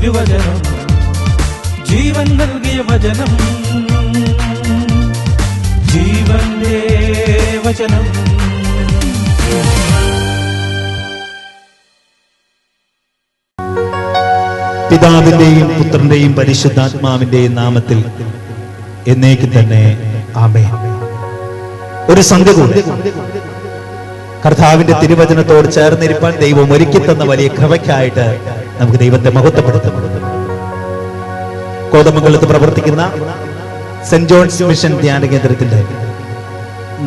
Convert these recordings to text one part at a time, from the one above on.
തിരുവചനം, ജീവൻ നൽകിയ വചനം, ജീവന്റെ വചനം. പിതാവിന്റെയും പുത്രന്റെയും പരിശുദ്ധാത്മാവിന്റെയും നാമത്തിൽ എന്നേക്കും തന്നെ ആമേൻ. ഒരു സംഘമുണ്ട്. കർത്താവിന്റെ തിരുവചനത്തോട് ചേർന്നിരിപ്പാൻ ദൈവം ഒരുക്കി തന്ന വലിയ കൃപയ്ക്കായിട്ട് നമുക്ക് ദൈവത്തെ മഹത്വപ്പെടുത്തും. കോതമംഗലത്ത് പ്രവർത്തിക്കുന്ന സെന്റ് ജോൺസ് മിഷൻ ധ്യാന കേന്ദ്രത്തിന്റെ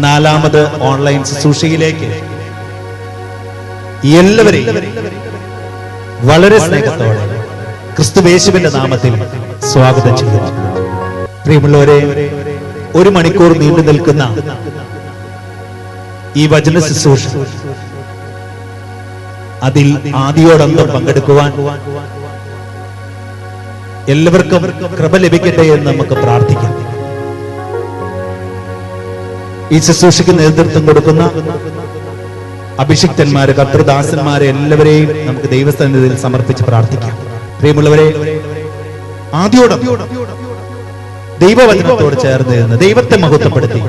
4ാമത് ഓൺലൈൻ ശുശ്രൂഷയിലേക്ക് എല്ലാവരെയും വളരെ സ്നേഹത്തോടെ ക്രിസ്തുയേശുവിന്റെ നാമത്തിൽ സ്വാഗതം ചെയ്യുന്നു. പ്രിയമുള്ളവരെ, 1 മണിക്കൂർ നീണ്ടു നിൽക്കുന്ന ഈ വചന ശുശ്രൂഷ അതിൽ ആദിയോടന്തം പങ്കെടുക്കുവാൻ എല്ലാവർക്കും കൃപ ലഭിക്കട്ടെ എന്ന് നമുക്ക് പ്രാർത്ഥിക്കാം. ഈ ശുശ്രൂഷയ്ക്ക് നേതൃത്വം കൊടുക്കുന്ന അഭിഷിക്തന്മാര്, കർത്തൃദാസന്മാരെ എല്ലാവരെയും നമുക്ക് ദൈവസന്നിധിയിൽ സമർപ്പിച്ച് പ്രാർത്ഥിക്കാം. പ്രിയമുള്ളവരെ, ആദ്യോടം ദൈവവചനത്തോട് ചേർന്ന് നിന്ന് ദൈവത്തെ മഹത്വപ്പെടുത്തി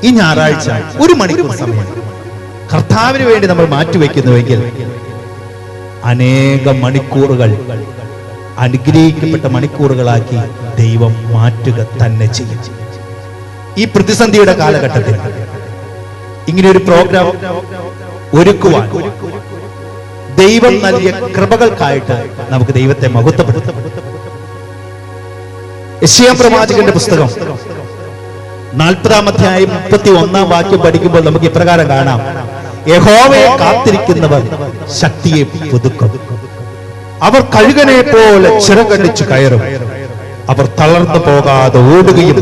ഈ ഞായറാഴ്ച 1 മണിക്കൂർ സമയം കർത്താവിന് വേണ്ടി നമ്മൾ മാറ്റിവെക്കുന്നുവെങ്കിൽ അനേകം മണിക്കൂറുകൾ അനുഗ്രഹിക്കപ്പെട്ട മണിക്കൂറുകളാക്കി ദൈവം മാറ്റുക തന്നെ ചെയ്യും. ഈ പ്രതിസന്ധിയുടെ കാലഘട്ടത്തിൽ ഇങ്ങനെ ഒരു പ്രോഗ്രാം ഒരുക്കുവാൻ ദൈവം നൽകിയ കൃപകൾക്കായിട്ട് നമുക്ക് ദൈവത്തെ മഹത്വപ്പെടുത്താം. യെശയ്യാ പ്രവാചകന്റെ പുസ്തകം 40-ാം അധ്യായം 31-ാം വാക്യം പഠിക്കുമ്പോൾ നമുക്ക് ഇപ്രകാരം കാണാം: യഹോവയെ കാത്തിരിക്കുന്നവർ ശക്തിയെ പുതുക്കും, അവർ കഴുകനെ പോലെ ചിറകടിച്ചു കയറും, അവർ തളർന്നു പോകാതെ ഓടുകയും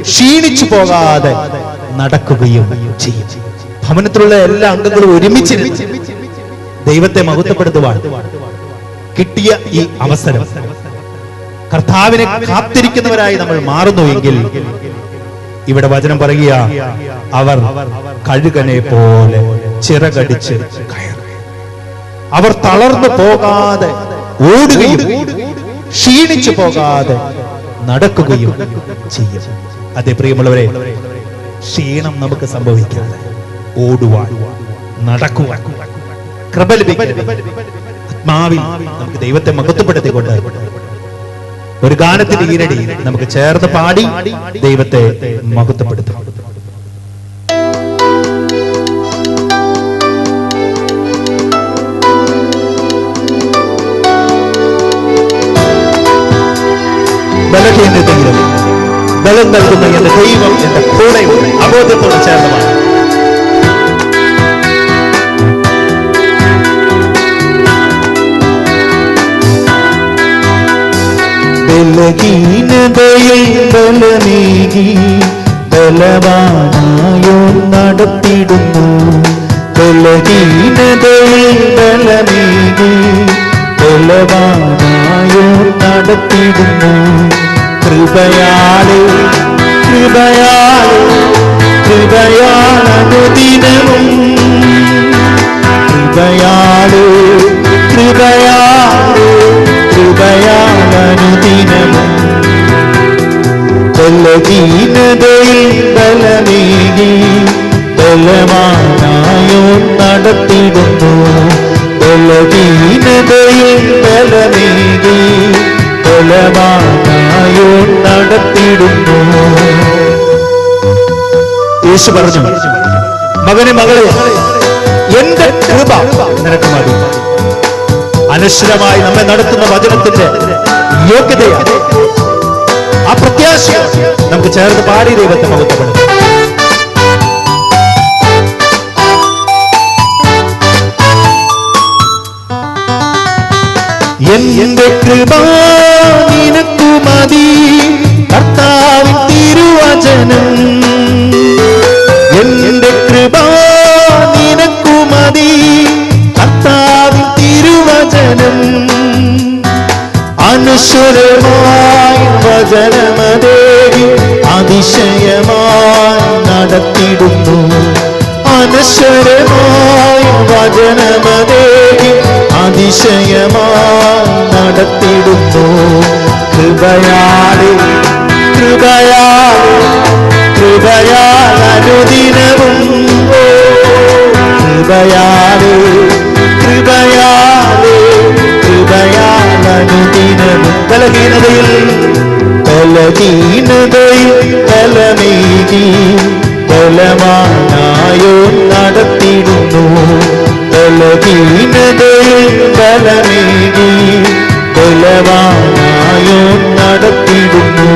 ക്ഷീണിച്ചു പോകാതെ നടക്കുകയും ചെയ്യും. ഭവനത്തിലുള്ള എല്ലാ അംഗങ്ങളും ഒരുമിച്ച് ദൈവത്തെ മഹത്വപ്പെടുത്തുവാൻ കിട്ടിയ ഈ അവസരം കർത്താവിനെ കാത്തിരിക്കുന്നവരായി നമ്മൾ മാറുന്നുവെങ്കിൽ ഇവിടെ വചനം പറയുക, അവർ കഴുകനെ പോലെ ചിറകടിച്ച് കയറും, അവർ തളർന്നു പോകാതെ ഓടുകയും ക്ഷീണിച്ചു പോകാതെ നടക്കുകയും ചെയ്യും. അതേ പ്രിയമുള്ളവരെ, ക്ഷീണം നമുക്ക് സംഭവിക്കാതെ ഓടുവാൻ, നടക്കുവാൻ കൃപ ലഭിക്കാൻ ആത്മാവിൽ നമുക്ക് ദൈവത്തെ മഹത്വപ്പെടുത്തിക്കൊണ്ട് ഒരു ഗാനത്തിന്റെ ഈരടി നമുക്ക് ചേർന്ന് പാടി ദൈവത്തെ മഹത്വപ്പെടുത്താം. ബലഹീനതയിലും ബലം നൽകുന്ന എന്റെ ദൈവം എന്റെ കൂടെയുണ്ട്. അബോധത്തോട് ചേർന്ന് പാടി. ബലഹീനതയിൽ ബലമേകി ബലവാനായോ നടത്തിടുന്നു, ബലഹീനതയിൽ ബലമേകി ബലവാനായോ നടത്തിടുന്നു. കൃപയാലെ കൃപയാലെ കൃപയാലനുദിനവും, കൃപയാലെ കൃപയാലെ കൃപയാലനുദിനവും. ബലഹീനതയിൽ ബലമേകി ബലവാനായോ നടത്തിടുന്നു, ബലഹീനതയിൽ ബലമേകി ബലവാനായോ നടത്തിടുന്നു. യേശു പറഞ്ഞു, മകനെ മകളെ, എന്റെ കൃപ നിനക്ക് മതി. അനശ്വരമായി നമ്മെ നടത്തുന്ന വചനത്തിന്റെ യോഗ്യതയാണ്, ആ പ്രത്യാശ നമുക്ക് ചേർന്ന് പാടി ദൈവത്തെ മഹത്വപ്പെടുത്താം. എന്റെ കൃപ നിനക്കു മതി, കർത്താവിൻ തിരുവചനം. എന്റെ കൃപ നിനക്കു മതി, കർത്താവിൻ തിരുവചനം. അനശ്വരമായി വചനമതേകി അതിശയമായി നടത്തിടുന്നു, അനശ്വരമായി വചനമതേകി അതിശയമായി നടത്തിടുന്നു. കൃപയാലെ കൃപയാലെ കൃപയാൽ അനുദിനവും കൃപയാലെ കൃപയാലെ കൃപയാൽ അനുദിനവും ബലഹീനതയിൽ ബലമേകി ബലവാനായോ നടത്തിടുന്നു. ബലഹീനതയിൽ ബലമേകി ബലവാനായോ നടത്തിടുന്നു.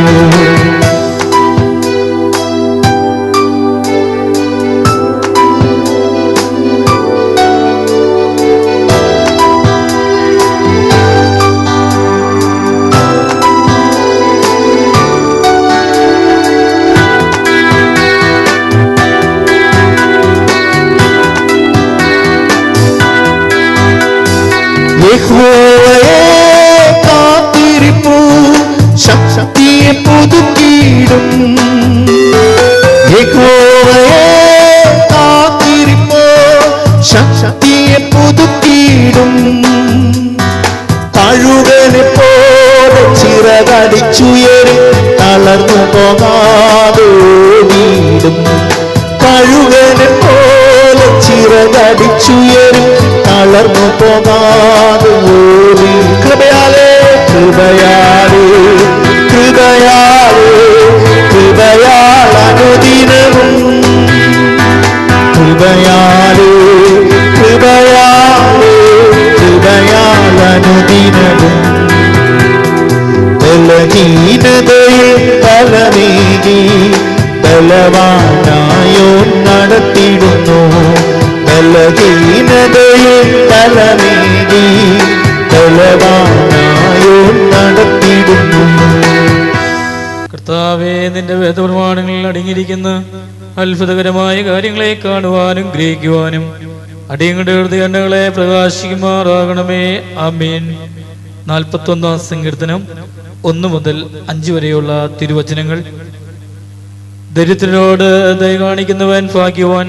യഹോവയെ കാത്തിരിപ്പൂ ശക്തിയെ പുതുക്കിയിടും. യഹോവയെ കാത്തിരിപ്പോ ശക്തിയെ പുതുക്കിയിടും. കഴുകനെ പോലെ ചിറകടിച്ചുയരും തളർന്നു പോകാതെ ഓടിയിടും. കഴുകനെ പോലെ ചിറകടിച്ചുയരും തളർന്നു പോകാതെ ഓടി. കൃപയാലേ കൃപയാലേ കൃപയാലേ കൃപയാൽ അനുദിനവും കൃപയാലേ കൃപയാലേ കൃപയാൽ അനുദിനവും ബലഹീനതയിൽ ബലമേകി ബലവാനായോ നടത്തിടുന്നു. ബലഹീനതയിൽ ബലമേകി ബലവാനായോ നടത്തിടുന്നു. കർത്താവേ, നിന്റെ വേദപ്രമാണങ്ങളിൽ അടങ്ങിയിരിക്കുന്ന അത്ഭുതകരമായ കാര്യങ്ങളെ കാണുവാനും ഗ്രഹിക്കുവാനും അടിയങ്ങളുടെ ഹൃദയങ്ങളെ പ്രകാശിക്കുമാറാകണമേ. ആമേൻ. 41-ാം സങ്കീർത്തനം 1 മുതൽ 5 വരെയുള്ള തിരുവചനങ്ങൾ. ദരിദ്രനോട് ദയ കാണിക്കുന്നവൻ ഭാഗ്യവാൻ.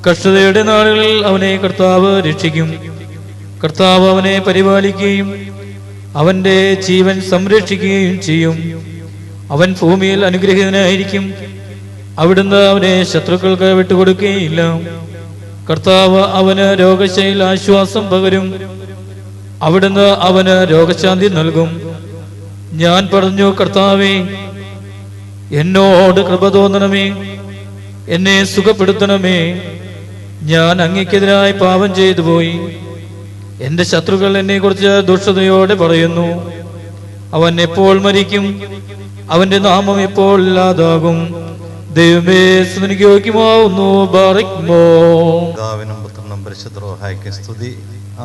കഷ്ടതയുടെ നാളുകളിൽ അവനെ കർത്താവ് രക്ഷിക്കും. കർത്താവ് അവനെ പരിപാലിക്കുകയും അവന്റെ ജീവൻ സംരക്ഷിക്കുകയും ചെയ്യും. അവൻ ഭൂമിയിൽ അനുഗ്രഹീതനായിരിക്കും. അവിടുന്ന് അവനെ ശത്രുക്കൾക്ക് വിട്ടുകൊടുക്കുകയില്ല. കർത്താവ് അവന് രോഗശയിൽ ആശ്വാസം പകരും. അവിടുന്ന് അവന് രോഗശാന്തി നൽകും. ഞാൻ പറഞ്ഞു, കർത്താവേ, എന്നോട് കൃപ തോന്നണമേ, എന്നെ സുഖപ്പെടുത്തണമേ. ഞാൻ അങ്ങയ്ക്കെതിരായി പാപം ചെയ്തു പോയി. എന്റെ ശത്രുക്കൾ എന്നെ കുറിച്ച് ദുഷ്ടതയോടെ പറയുന്നു. അവൻ എപ്പോൾ മരിക്കും? അവന്റെ നാമം എപ്പോൾ ഇല്ലാതാകും? ദൈവമേ, സ്തുതിക്ക് യോഗ്യമാവുന്നു. ബാറക്മോ. പിതാവിനും പുത്രനും പരിശുദ്ധ റൂഹായ്ക്കും സ്തുതി.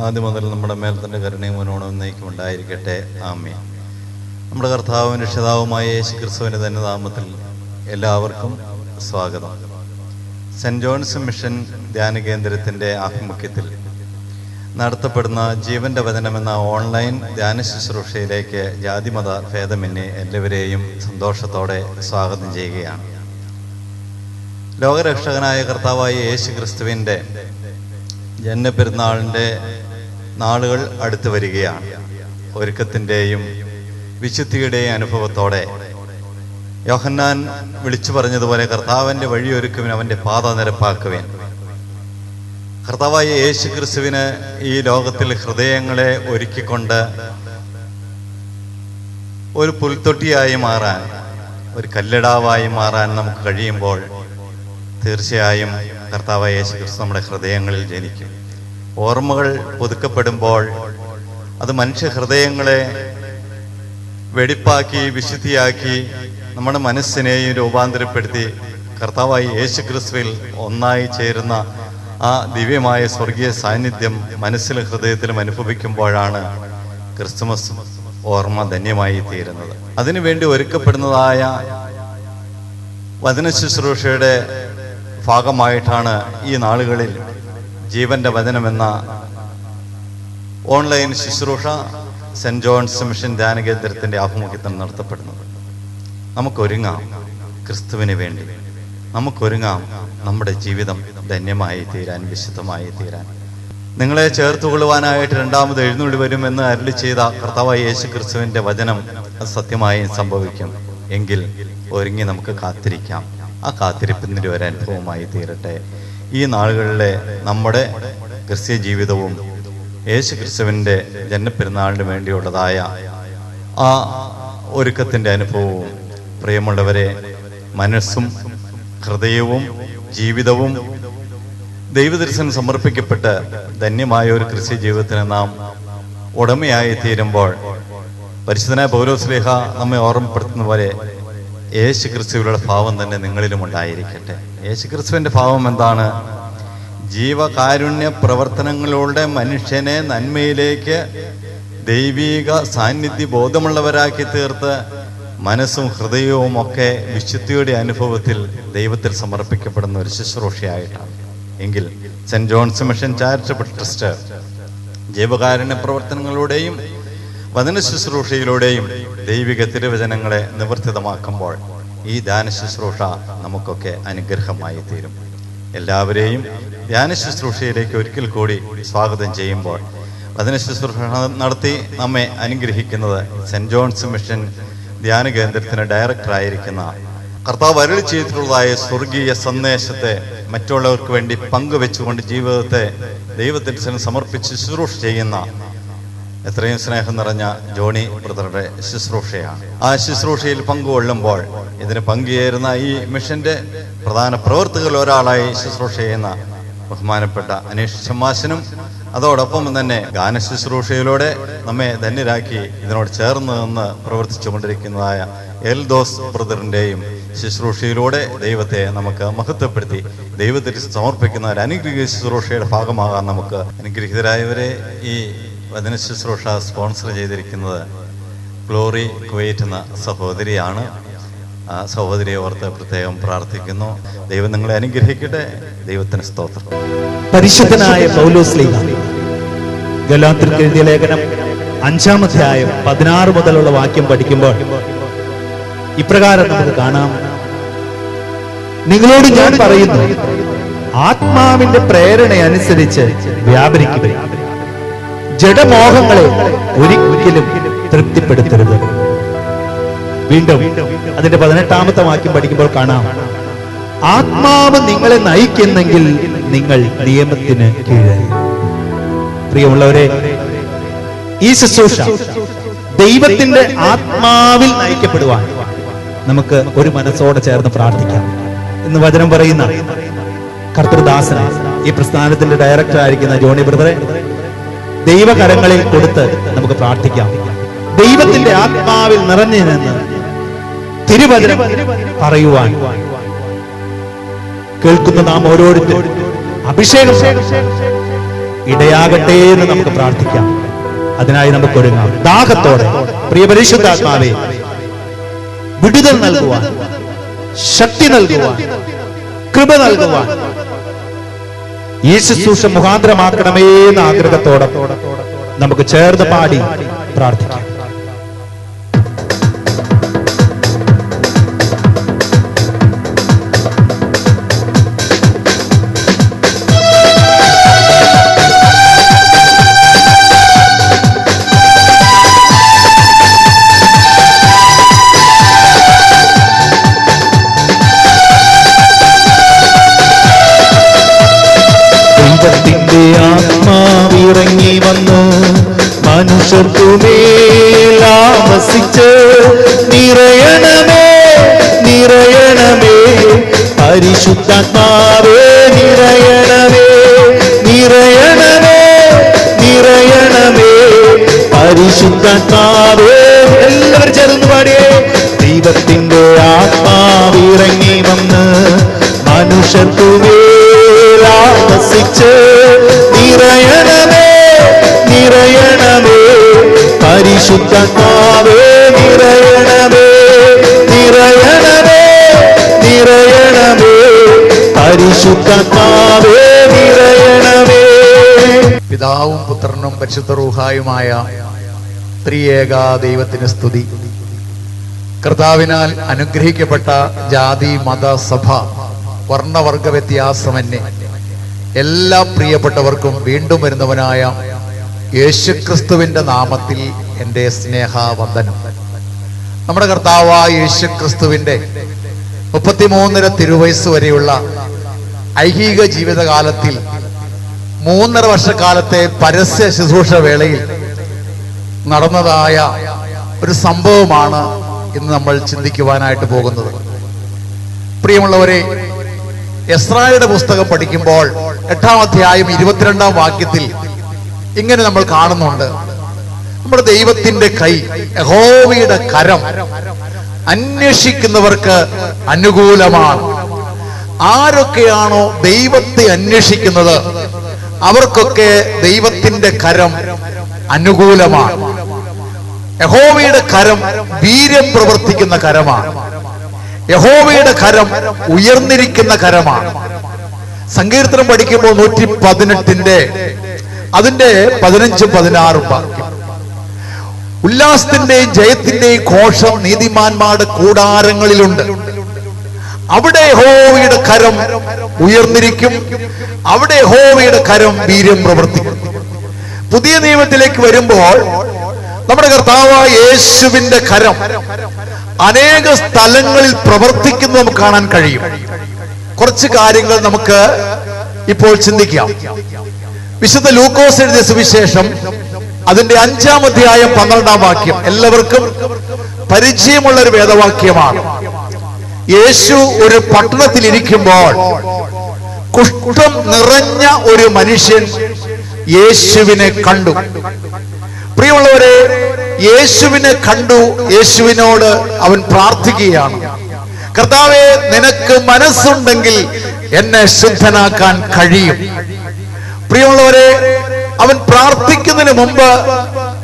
ആദ്യം മുതൽ നമ്മുടെ മേൽ തന്റെ കരുണയും മനോണവും എന്നേക്കും ഉണ്ടായിരിക്കട്ടെ. ആമേൻ. നമ്മുടെ കർത്താവും രക്ഷിതാവുമായ യേശു ക്രിസ്തുവിന്റെ തന്നെ നാമത്തിൽ എല്ലാവർക്കും സ്വാഗതം. സെന്റ് ജോൺസ് മിഷൻ ധ്യാന കേന്ദ്രത്തിന്റെ ആഭിമുഖ്യത്തിൽ നടത്തപ്പെടുന്ന ജീവന്റെ വചനം എന്ന ഓൺലൈൻ ധ്യാന ശുശ്രൂഷയിലേക്ക് ജാതിമത ഭേദമന്യേ എല്ലാവരെയും സന്തോഷത്തോടെ സ്വാഗതം ചെയ്യുകയാണ്. ലോകരക്ഷകനായ കർത്താവായ യേശു ക്രിസ്തുവിൻ്റെ ജന്മപ്പെരുന്നാളിൻ്റെ നാളുകൾ അടുത്തു വരികയാണ്. ഒരുക്കത്തിൻ്റെയും വിശുദ്ധിയുടെയും അനുഭവത്തോടെ യോഹന്നാൻ വിളിച്ചു പറഞ്ഞതുപോലെ കർത്താവിൻ്റെ വഴിയൊരുക്കുവിൻ, അവൻ്റെ പാത നിരപ്പാക്കുവിൻ. കർത്താവായ യേശു ക്രിസ്തുവിന് ഈ ലോകത്തിൽ ഹൃദയങ്ങളെ ഒരുക്കിക്കൊണ്ട് ഒരു പുൽത്തൊട്ടിയായി മാറാൻ, ഒരു കല്ലിടാവായി മാറാൻ നമുക്ക് കഴിയുമ്പോൾ തീർച്ചയായും കർത്താവായ യേശു ക്രിസ്തു നമ്മുടെ ഹൃദയങ്ങളിൽ ജനിക്കും. ഓർമ്മകൾ പുതുക്കപ്പെടുമ്പോൾ അത് മനുഷ്യ ഹൃദയങ്ങളെ വെടിപ്പാക്കി വിശുദ്ധിയാക്കി നമ്മുടെ മനസ്സിനെയും രൂപാന്തരപ്പെടുത്തി കർത്താവായ യേശു ക്രിസ്തുവിൽ ഒന്നായി ചേരുന്ന ആ ദിവ്യമായ സ്വർഗീയ സാന്നിധ്യം മനസ്സിലും ഹൃദയത്തിലും അനുഭവിക്കുമ്പോഴാണ് ക്രിസ്തുമസ് ഓർമ്മ ധന്യമായി തീരുന്നത്. അതിനുവേണ്ടി ഒരുക്കപ്പെടുന്നതായ വചന ശുശ്രൂഷയുടെ ഭാഗമായിട്ടാണ് ഈ നാളുകളിൽ ജീവന്റെ വചനമെന്ന ഓൺലൈൻ ശുശ്രൂഷ സെന്റ് ജോൺസ് മിഷൻ ധ്യാന കേന്ദ്രത്തിന്റെ ആഭിമുഖ്യത്തിൽ നടത്തപ്പെടുന്നത്. നമുക്കൊരുങ്ങാം ക്രിസ്തുവിന് വേണ്ടി, നമുക്കൊരുങ്ങാം നമ്മുടെ ജീവിതം ധന്യമായി തീരാൻ, വിശുദ്ധമായി തീരാൻ. നിങ്ങളെ ചേർത്തുകൊള്ളുവാനായിട്ട് രണ്ടാമത് എഴുന്നള്ളി വരുമെന്ന് അരുളി ചെയ്ത കർത്താവായ യേശു ക്രിസ്തുവിന്റെ വചനം സത്യമായി സംഭവിക്കും. എങ്കിൽ ഒരുങ്ങി നമുക്ക് കാത്തിരിക്കാം. ആ കാത്തിരിപ്പിൻ്റെ ഒരു അനുഭവമായി തീരട്ടെ. ഈ നാളുകളിലെ നമ്മുടെ ക്രിസ്ത്യ ജീവിതവും യേശു ക്രിസ്തുവിൻ്റെ ജന്മപ്പെരുന്നാളിന് വേണ്ടിയുള്ളതായ ആ ഒരുക്കത്തിൻ്റെ അനുഭവവും, പ്രിയമുള്ളവരെ, മനസ്സും ഹൃദയവും ജീവിതവും ദൈവദർശനം സമർപ്പിക്കപ്പെട്ട് ധന്യമായ ഒരു ക്രിസ്ത്യ ജീവിതത്തിന് നാം ഉടമയായി തീരുമ്പോൾ പരിശുദ്ധനായ പൗലോസ്ലീഹ നമ്മെ ഓർമ്മപ്പെടുത്തുന്ന പോലെ യേശു ക്രിസ്തുവിലുള്ള ഭാവം തന്നെ നിങ്ങളിലും ഉണ്ടായിരിക്കട്ടെ. യേശു ക്രിസ്തുവിന്റെ ഭാവം എന്താണ്? ജീവകാരുണ്യ പ്രവർത്തനങ്ങളിലൂടെ മനുഷ്യനെ നന്മയിലേക്ക് ദൈവീക സാന്നിധ്യ ബോധമുള്ളവരാക്കി തീർത്ത് മനസ്സും ഹൃദയവും ഒക്കെ വിശുദ്ധിയുടെ അനുഭവത്തിൽ ദൈവത്തിൽ സമർപ്പിക്കപ്പെടുന്ന ഒരു ശുശ്രൂഷയായിട്ടാണ്. എങ്കിൽ Saint John's Mission Charitable Trust ജീവകാരുണ്യ പ്രവർത്തനങ്ങളിലൂടെയും വചന ശുശ്രൂഷയിലൂടെയും ദൈവിക തിരുവചനങ്ങളെ നിവർത്തിതമാക്കുമ്പോൾ ഈ ധ്യാന ശുശ്രൂഷ നമുക്കൊക്കെ അനുഗ്രഹമായി തീരും. എല്ലാവരെയും ധ്യാന ശുശ്രൂഷയിലേക്ക് ഒരിക്കൽ കൂടി സ്വാഗതം ചെയ്യുമ്പോൾ വചന ശുശ്രൂഷ നടത്തി നമ്മെ അനുഗ്രഹിക്കുന്നത് സെന്റ് ജോൺസ് മിഷൻ ധ്യാന കേന്ദ്രത്തിന് ഡയറക്ടറായിരിക്കുന്ന കർത്താവ് അരുളി ചെയ്തിട്ടുള്ളതായ സ്വർഗീയ സന്ദേശത്തെ മറ്റുള്ളവർക്ക് വേണ്ടി പങ്കുവെച്ചുകൊണ്ട് ജീവിതത്തെ ദൈവത്തിന് സമർപ്പിച്ച് ശുശ്രൂഷ ചെയ്യുന്ന എത്രയും സ്നേഹം നിറഞ്ഞ ജോണി ബ്രദറുടെ ശുശ്രൂഷയാണ്. ആ ശുശ്രൂഷയിൽ പങ്കുകൊള്ളുമ്പോൾ ഇതിന് പങ്കുചേരുന്ന ഈ മിഷന്റെ പ്രധാന പ്രവർത്തകരിൽ ഒരാളായി ശുശ്രൂഷ ചെയ്യുന്ന ബഹുമാനപ്പെട്ട അനീഷ് ചമ്മാശനും അതോടൊപ്പം തന്നെ ഗാന ശുശ്രൂഷയിലൂടെ നമ്മെ ധന്യരാക്കി ഇതിനോട് ചേർന്ന് നിന്ന് പ്രവർത്തിച്ചു കൊണ്ടിരിക്കുന്നതായ എൽദോസ് ബ്രദറിന്റെയും ശുശ്രൂഷയിലൂടെ ദൈവത്തെ നമുക്ക് മഹത്വപ്പെടുത്തി ദൈവത്തിൽ സമർപ്പിക്കുന്ന ഒരു അനുഗ്രഹീത ശുശ്രൂഷയുടെ ഭാഗമാകാൻ നമുക്ക് അനുഗ്രഹീതരായവരെ. ഈ വചന ശുശ്രൂഷ സ്പോൺസർ ചെയ്തിരിക്കുന്നത് ഗ്ലോറി കുവൈറ്റ് എന്ന സഹോദരിയാണ്. ആ സഹോദരിയെ ഓർത്ത് പ്രത്യേകം പ്രാർത്ഥിക്കുന്നു. ദൈവം നിങ്ങളെ അനുഗ്രഹിക്കട്ടെ. ദൈവത്തിന് സ്തോത്രം. പരിശുദ്ധനായ പൗലോസ്ലീഹ ഗലാത്യർക്ക് എഴുതിയ ലേഖനം 5-ാം അധ്യായം 16 മുതലുള്ള വാക്യം പഠിക്കുമ്പോൾ ഇപ്രകാരം നമുക്ക് കാണാം: നിങ്ങളോട് ഞാൻ പറയുന്നു, ആത്മാവിന്റെ പ്രേരണ അനുസരിച്ച് വ്യാപരിക്കുക, ജഡമോഹങ്ങളെ ഒരിക്കലും തൃപ്തിപ്പെടുത്തരുത്. വീണ്ടും അതിന്റെ 18-ാമത്തെ വാക്യം പഠിക്കുമ്പോൾ കാണാം: ആത്മാവ് നിങ്ങളെ നയിക്കുന്നെങ്കിൽ നിങ്ങൾ നിയമത്തിന് കീഴായി. പ്രിയമുള്ളവരെ, ഈ ശുശ്രൂഷ ദൈവത്തിന്റെ ആത്മാവിൽ നയിക്കപ്പെടുവാൻ നമുക്ക് ഒരു മനസ്സോടെ ചേർന്ന് പ്രാർത്ഥിക്കാം. എന്ന് വചനം പറയുന്ന കർത്തൃദാസന്, ഈ പ്രസ്ഥാനത്തിന്റെ ഡയറക്ടർ ആയിരിക്കുന്ന ജോണി ബ്രദറെ ദൈവകരങ്ങളിൽ കൊടുത്ത് നമുക്ക് പ്രാർത്ഥിക്കാം. ദൈവത്തിന്റെ ആത്മാവിൽ നിറഞ്ഞു നിന്ന് തിരുവചനം പറയുവാൻ കേൾക്കുന്ന നാം ഓരോരുത്തരും അഭിഷേകം ഇടയാകട്ടെ എന്ന് നമുക്ക് പ്രാർത്ഥിക്കാം. അതിനായി നമുക്ക് ഒരുങ്ങാം ദാഹത്തോടെ. പ്രിയ പരിശുദ്ധാത്മാവേ, വിടുതൽ നൽകുവാൻ, ശക്തി നൽകുവാൻ, കൃപ നൽകുവാൻ ഈ ശുശ്രൂഷ മുഖാന്തരമാക്കണമേ എന്ന ആഗ്രഹത്തോടെ നമുക്ക് ചേർന്ന് പാടി പ്രാർത്ഥിക്കാം. ആത്മാവിറങ്ങി വന്ന് മനുഷ്യർക്കുമേലാവസിച്ച് നിറയണമേ, നിറയണമേ പരിശുദ്ധാത്മാവേ, നിറയണമേ, നിറയണമേ, നിറയണമേ പരിശുദ്ധാത്മാവേ. എല്ലാവരും ചേർന്ന് പാടിയേ: ദൈവത്തിന്റെ ആത്മാവിറങ്ങി വന്ന് മനുഷ്യർക്കുമേലാവസിച്ച് നിറയണമേ, നിറയണമേ പരിശുദ്ധാത്മാവേ, നിറയണമേ, നിറയണമേ, നിറയണമേ പരിശുദ്ധാത്മാവേ, നിറയണമേ. പിതാവും പുത്രനും പരിശുദ്ധ റൂഹായുമായ ത്രിയേക ദൈവത്തിന് സ്തുതി. കർത്താവിനാൽ അനുഗ്രഹിക്കപ്പെട്ട ജാതി, മത, സഭ, വർണ്ണവർഗ വ്യത്യാസമന്യേ എല്ലാ പ്രിയപ്പെട്ടവർക്കും വീണ്ടും വരുന്നവനായ യേശുക്രിസ്തുവിന്റെ നാമത്തിൽ എൻ്റെ സ്നേഹവന്ദനം. നമ്മുടെ കർത്താവായ യേശുക്രിസ്തുവിന്റെ 33 തിരുവയസ്സ് വരെയുള്ള ഐഹിക ജീവിതകാലത്തിൽ 3.5 വർഷക്കാലത്തെ പരസ്യ ശുശ്രൂഷ വേളയിൽ നടന്നതായ ഒരു സംഭവമാണ് ഇന്ന് നമ്മൾ ചിന്തിക്കുവാനായിട്ട് പോകുന്നത്. പ്രിയമുള്ളവരെ, എസ്രായുടെ പുസ്തകം പഠിക്കുമ്പോൾ 8-ാം അധ്യായം 22-ാം വാക്യത്തിൽ ഇങ്ങനെ നമ്മൾ കാണുന്നുണ്ട്. നമ്മുടെ ദൈവത്തിന്റെ കൈ, യഹോവയുടെ കരം അന്വേഷിക്കുന്നവർക്ക് അനുകൂലമാണ്. ആരൊക്കെയാണോ ദൈവത്തെ അന്വേഷിക്കുന്നത് അവർക്കൊക്കെ ദൈവത്തിന്റെ കരം അനുകൂലമാണ്. യഹോവയുടെ കരം വീര്യം പ്രവർത്തിക്കുന്ന കരമാണ്. യഹോവയുടെ കരം ഉയർന്നിരിക്കുന്ന കരമാണ്. സങ്കീർത്തനം പഠിക്കുമ്പോൾ 118 അതിന്റെ 15-16 വാക്യം, ഉല്ലാസത്തിന്റെയും ജയത്തിന്റെയും ഘോഷം നീതിമാന്മാരുടെ കൂടാരങ്ങളിലുണ്ട്. അവിടെ യഹോവയുടെ കരം ഉയർന്നിരിക്കും, അവിടെ യഹോവയുടെ കരം വീര്യം പ്രവർത്തിക്കും. പുതിയ നിയമത്തിലേക്ക് വരുമ്പോൾ നമ്മുടെ കർത്താവായ യേശുവിന്റെ കരം അനേക സ്ഥലങ്ങളിൽ പ്രവർത്തിക്കുന്നത് നമുക്ക് കാണാൻ കഴിയും. കുറച്ച് കാര്യങ്ങൾ നമുക്ക് ഇപ്പോൾ ചിന്തിക്കാം. വിശുദ്ധ ലൂക്കോസ് എഴുതിയ സുവിശേഷം അതിന്റെ 5-ാം അധ്യായം 12-ാം വാക്യം എല്ലാവർക്കും പരിചയമുള്ള ഒരു വേദവാക്യമാണ്. യേശു ഒരു പട്ടണത്തിൽ ഇരിക്കുമ്പോൾ കുഷ്ഠം നിറഞ്ഞ ഒരു മനുഷ്യൻ യേശുവിനെ കണ്ടു. പ്രിയമുള്ളവരെ, യേശുവിനെ കണ്ടു. യേശുവിനോട് അവൻ പ്രാർത്ഥിക്കുകയാണ്, കർത്താവേ, നിനക്ക് മനസ്സുണ്ടെങ്കിൽ എന്നെ ശുദ്ധനാക്കാൻ കഴിയും. പ്രിയമുള്ളവരെ, അവൻ പ്രാർത്ഥിക്കുന്നതിന് മുമ്പ്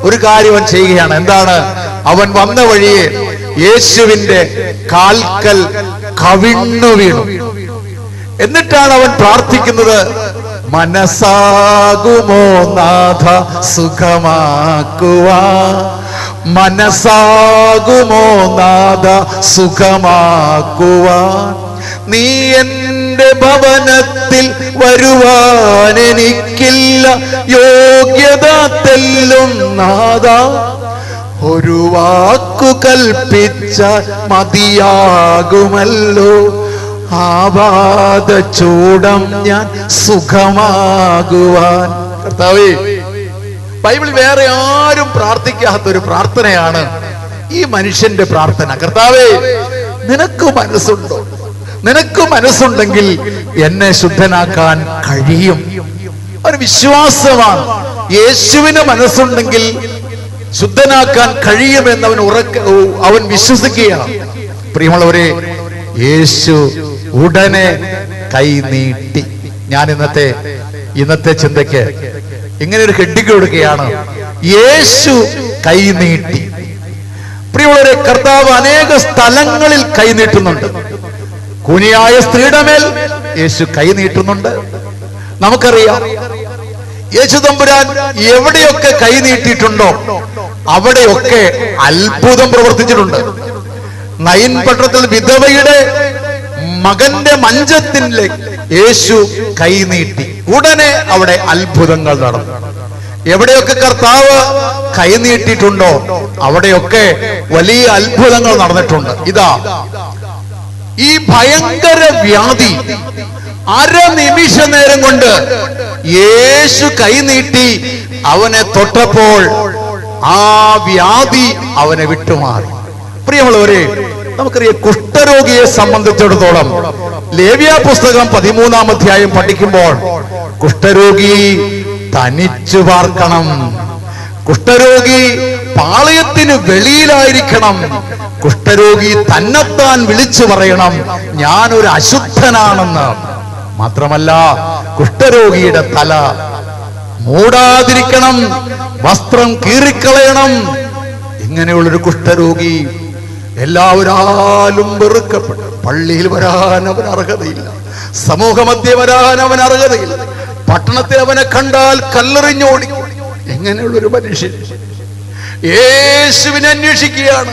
ഒരു കാര്യം അവൻ ചെയ്യുകയാണ്. എന്താണ്? അവൻ വന്ന വഴിയെ യേശുവിന്റെ കാൽക്കൽ കവിണ്ണു വീണു. എന്നിട്ടാണ് അവൻ പ്രാർത്ഥിക്കുന്നത്, മനസ്സാകുമോ നാഥ സുഖമാക്കുവാ, മനസ്സാകുമോ നാഥ സുഖമാക്കുവാ, നീ എന്റെ ഭവനത്തിൽ വരുവാൻ എനിക്കില്ല യോഗ്യത തെല്ലും നാഥ, ഒരു വാക്കു കൽപ്പിച്ച മതിയാകുമല്ലോ, ആവാദ ചൂടം ഞാൻ സുഖമാകുവാൻ. കർത്താവേ, ബൈബിളിൽ വേറെ ആരും പ്രാർത്ഥിക്കാത്തൊരു പ്രാർത്ഥനയാണ് ഈ മനുഷ്യന്റെ പ്രാർത്ഥന. കർത്താവേ, നിനക്ക് മനസ്സുണ്ടോ? നിനക്ക് മനസ്സുണ്ടെങ്കിൽ എന്നെ ശുദ്ധനാക്കാൻ കഴിയും. ഒരു വിശ്വാസമാണ്. യേശുവിന് മനസ്സുണ്ടെങ്കിൽ ശുദ്ധനാക്കാൻ കഴിയുമെന്ന് അവൻ വിശ്വസിക്കുകയാണ്. പ്രിയമുള്ളവരെ, യേശു ഉടനെ കൈ നീട്ടി. ഞാൻ ഇന്നത്തെ ചിന്തയ്ക്ക് ഇങ്ങനെ ഒരു ഹെഡിങ് കൊടുക്കുകയാണ്, യേശു കൈ നീട്ടി. പ്രിയമുള്ളവരെ, കർത്താവ് അനേക സ്ഥലങ്ങളിൽ കൈ നീട്ടുന്നുണ്ട്. കൂനിയായ സ്ത്രീയുടെ മേൽ യേശു കൈ നീട്ടുന്നുണ്ട്. നമുക്കറിയാം, യേശു തമ്പുരാൻ എവിടെയൊക്കെ കൈ നീട്ടിയിട്ടുണ്ടോ അവിടെയൊക്കെ അത്ഭുതം പ്രവർത്തിച്ചിട്ടുണ്ട്. നയിൻ പട്ടണത്തിൽ വിധവയുടെ മകന്റെ മഞ്ചത്തിൽ യേശു കൈ നീട്ടി. ഉടനെ അവിടെ അത്ഭുതങ്ങൾ നടന്നു. എവിടെയൊക്കെ കർത്താവ് കൈ നീട്ടിയിട്ടുണ്ടോ അവിടെയൊക്കെ വലിയ അത്ഭുതങ്ങൾ നടന്നിട്ടുണ്ട്. ഇതാ, ഈ ഭയങ്കര വ്യാധി അരനിമിഷ നേരം കൊണ്ട് യേശു കൈ നീട്ടി അവനെ തൊട്ടപ്പോൾ ആ വ്യാധി അവനെ വിട്ടുമാറി. പ്രിയമുള്ളവരെ, നമുക്കറിയാം, കുഷ്ഠരോഗിയെ സംബന്ധിച്ചിടത്തോളം ലേവ്യ പുസ്തകം 13-ാം അധ്യായം പഠിക്കുമ്പോൾ കുഷ്ഠരോഗി തനിച്ചു പാർക്കണം, കുഷ്ഠരോഗി പാളയത്തിന് വെളിയിലായിരിക്കണം, കുഷ്ഠരോഗി തന്നെത്താൻ വിളിച്ചു പറയണം ഞാനൊരു അശുദ്ധനാണെന്ന്. മാത്രമല്ല, കുഷ്ഠരോഗിയുടെ തല മൂടാതിരിക്കണം, വസ്ത്രം കീറിക്കളയണം. ഇങ്ങനെയുള്ളൊരു കുഷ്ഠരോഗി എല്ലാവരാലും വെറുക്കപ്പെട്ടു. പള്ളിയിൽ വരാൻ അവൻ അർഹതയില്ല, സമൂഹമധ്യേ വരാൻ അവൻ അർഹതയില്ല, പട്ടണത്തിൽ അവനെ കണ്ടാൽ കല്ലെറിഞ്ഞോടി. എങ്ങനെയുള്ളൊരു മനുഷ്യൻ യേശുവിനെ അന്വേഷിക്കുകയാണ്.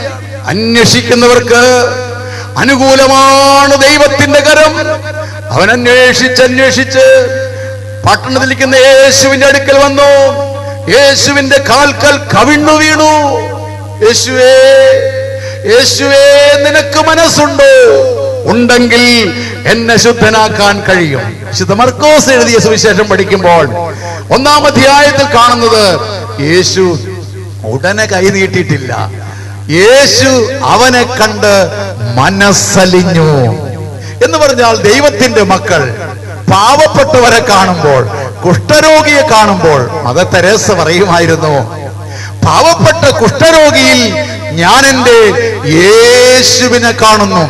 അന്വേഷിക്കുന്നവർക്ക് അനുകൂലമാണ് ദൈവത്തിന്റെ കരം. അവൻ അന്വേഷിച്ച് പട്ടണത്തിലിരിക്കുന്ന യേശുവിന്റെ അടുക്കൽ വന്നു. യേശുവിന്റെ കാൽക്കൽ കവിണ്ണു വീണു. യേശുവേ, യേശുവേ, നിനക്ക് മനസ്സുണ്ടോ? ഉണ്ടെങ്കിൽ എന്നെ ശുദ്ധനാക്കാൻ കഴിയും. വിശുദ്ധ മർക്കോസ് എഴുതിയ സുവിശേഷം പഠിക്കുമ്പോൾ 1-ാം അധ്യായത്തിൽ കാണുന്നത് യേശു ഉടനെ കൈ നീട്ടിയിട്ടില്ല. യേശു അവനെ കണ്ട് മനസ്സലിഞ്ഞു. എന്ന് പറഞ്ഞാൽ ദൈവത്തിന്റെ മക്കൾ പാവപ്പെട്ടവരെ കാണുമ്പോൾ, കുഷ്ഠരോഗിയെ കാണുമ്പോൾ, മദർ തെരേസ പറയുമായിരുന്നു, പാവപ്പെട്ട കുഷ്ഠരോഗിയിൽ ഞാൻ എൻ്റെ യേശുവിനെ കാണുന്നു.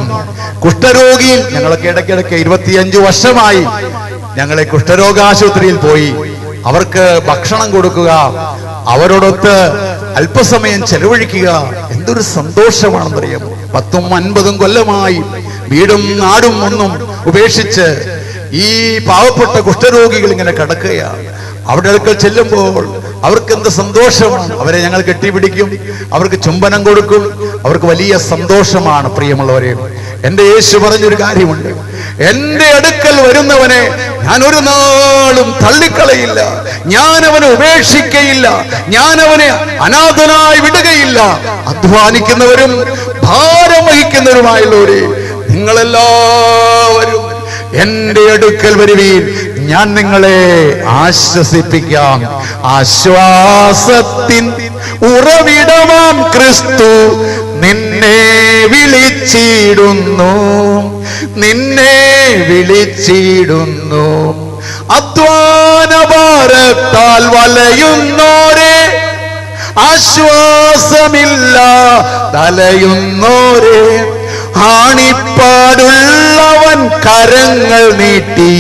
കുഷ്ഠരോഗിയിൽ ഞങ്ങളൊക്കെ ഇടയ്ക്കിടയ്ക്ക് 25 വർഷമായി ഞങ്ങളെ കുഷ്ഠരോഗാശുപത്രിയിൽ പോയി അവർക്ക് ഭക്ഷണം കൊടുക്കുക, അവരോടൊത്ത് അല്പസമയം ചെലവഴിക്കുക. എന്തൊരു സന്തോഷമാണെന്നറിയാമോ? 10-50 കൊല്ലമായി വീടും നാടും ഒന്നും ഉപേക്ഷിച്ച് ഈ പാവപ്പെട്ട കുഷ്ഠരോഗികൾ ഇങ്ങനെ കിടക്കുകയാണ്. അവരുടെ അടുക്കൽ ചെല്ലുമ്പോൾ അവർക്ക് എന്ത് സന്തോഷമാണ്. അവരെ ഞങ്ങൾ കെട്ടിപ്പിടിക്കും, അവർക്ക് ചുംബനം കൊടുക്കും, അവർക്ക് വലിയ സന്തോഷമാണ്. പ്രിയമുള്ളവരെ, എന്റെ യേശു പറഞ്ഞൊരു കാര്യമുണ്ട്, എന്റെ അടുക്കൽ വരുന്നവനെ ഞാൻ ഒരു നാളും തള്ളിക്കളയില്ല, ഞാൻ അവനെ ഉപേക്ഷിക്കയില്ല, ഞാൻ അവനെ അനാഥനായി വിടുകയില്ല. അധ്വാനിക്കുന്നവരും ഭാരം വഹിക്കുന്നവരുമായുള്ളവരെ, നിങ്ങളെല്ലാവരും എന്റെ അടുക്കൽ വരുവീൻ, ഞാൻ നിങ്ങളെ ആശ്വസിപ്പിക്കാം. ആശ്വാസത്തിൻ ഉറവിടമാം ക്രിസ്തു നിന്നെ വിളിച്ചിടുന്നു, നിന്നെ വിളിച്ചിടുന്നു. അധ്വാനഭാരത്താൽ വലയുന്നോരെ, ആശ്വാസമില്ല തലയുന്നോരെ, ആണിപ്പാടുള്ളവൻ കരങ്ങൾ നീട്ടി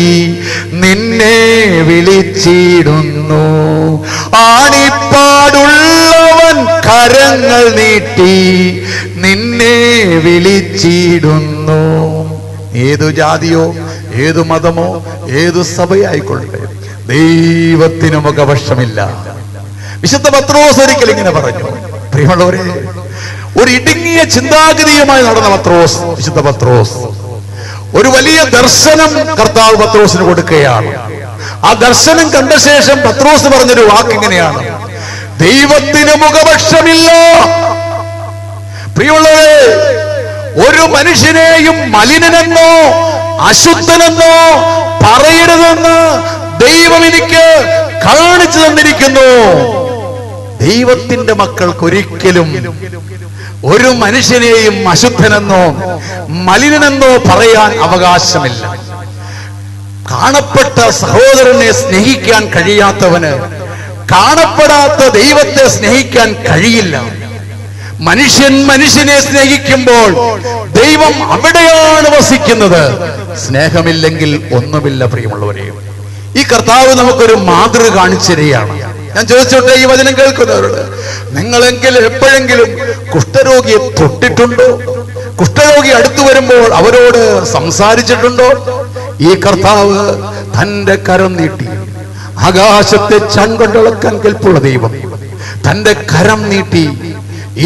നിന്നെ വിളിച്ചിടുന്നു. ആണിപ്പാടുള്ളവൻ കരങ്ങൾ നീട്ടി നിന്നെ വിളിച്ചിടുന്നു. ഏതു ജാതിയോ ഏതു മതമോ ഏതു സഭയായിക്കൊള്ളട്ടെ, ദൈവത്തിന് മുഖപക്ഷമില്ല. വിശുദ്ധ പത്രോസ് ഒരിക്കൽ ഇങ്ങനെ പറഞ്ഞു. പ്രിയമുള്ളവരെ, ഒരു ഇടുങ്ങിയ ചിന്താഗതിയുമായി നടന്ന പത്രോസ്, വിശുദ്ധ പത്രോസ്, ഒരു വലിയ ദർശനം കർത്താവ് പത്രോസിന് കൊടുക്കുകയാണ്. ആ ദർശനം കണ്ട ശേഷം പത്രോസ് പറഞ്ഞൊരു വാക്കിങ്ങനെയാണ്, ദൈവത്തിന് മുഖപക്ഷമില്ല. പ്രിയമുള്ളവരെ, ഒരു മനുഷ്യനെയും മലിനനെന്നോ അശുദ്ധനെന്നോ പറയരുതെന്ന് ദൈവം എനിക്ക് കാണിച്ചു തന്നിരിക്കുന്നു. ദൈവത്തിന്റെ മക്കൾക്ക് ഒരിക്കലും ഒരു മനുഷ്യനെയും അശുദ്ധനെന്നോ മലിനനെന്നോ പറയാൻ അവകാശമില്ല. കാണപ്പെട്ട സഹോദരനെ സ്നേഹിക്കാൻ കഴിയാത്തവന് കാണപ്പെടാത്ത ദൈവത്തെ സ്നേഹിക്കാൻ കഴിയില്ല. മനുഷ്യൻ മനുഷ്യനെ സ്നേഹിക്കുമ്പോൾ ദൈവം അവിടെയാണ് വസിക്കുന്നത്. സ്നേഹമില്ലെങ്കിൽ ഒന്നുമില്ല. പ്രിയമുള്ളവരെ, ഈ കർത്താവ് നമുക്കൊരു മാതൃക കാണിച്ചു തരികയാണ്. ഞാൻ ചോദിച്ചോട്ടെ, ഈ വചനം കേൾക്കുന്നവരോട്, നിങ്ങളെങ്കിലും എപ്പോഴെങ്കിലും കുഷ്ഠരോഗിയെ തൊട്ടിട്ടുണ്ടോ? കുഷ്ഠരോഗി അടുത്തു വരുമ്പോൾ അവരോട് സംസാരിച്ചിട്ടുണ്ടോ? ഈ കർത്താവ് തന്റെ കരം നീട്ടി, ആകാശത്തെ ചൺകൊണ്ടിളക്കാൻ കെൽപ്പുള്ള ദൈവം തന്റെ കരം നീട്ടി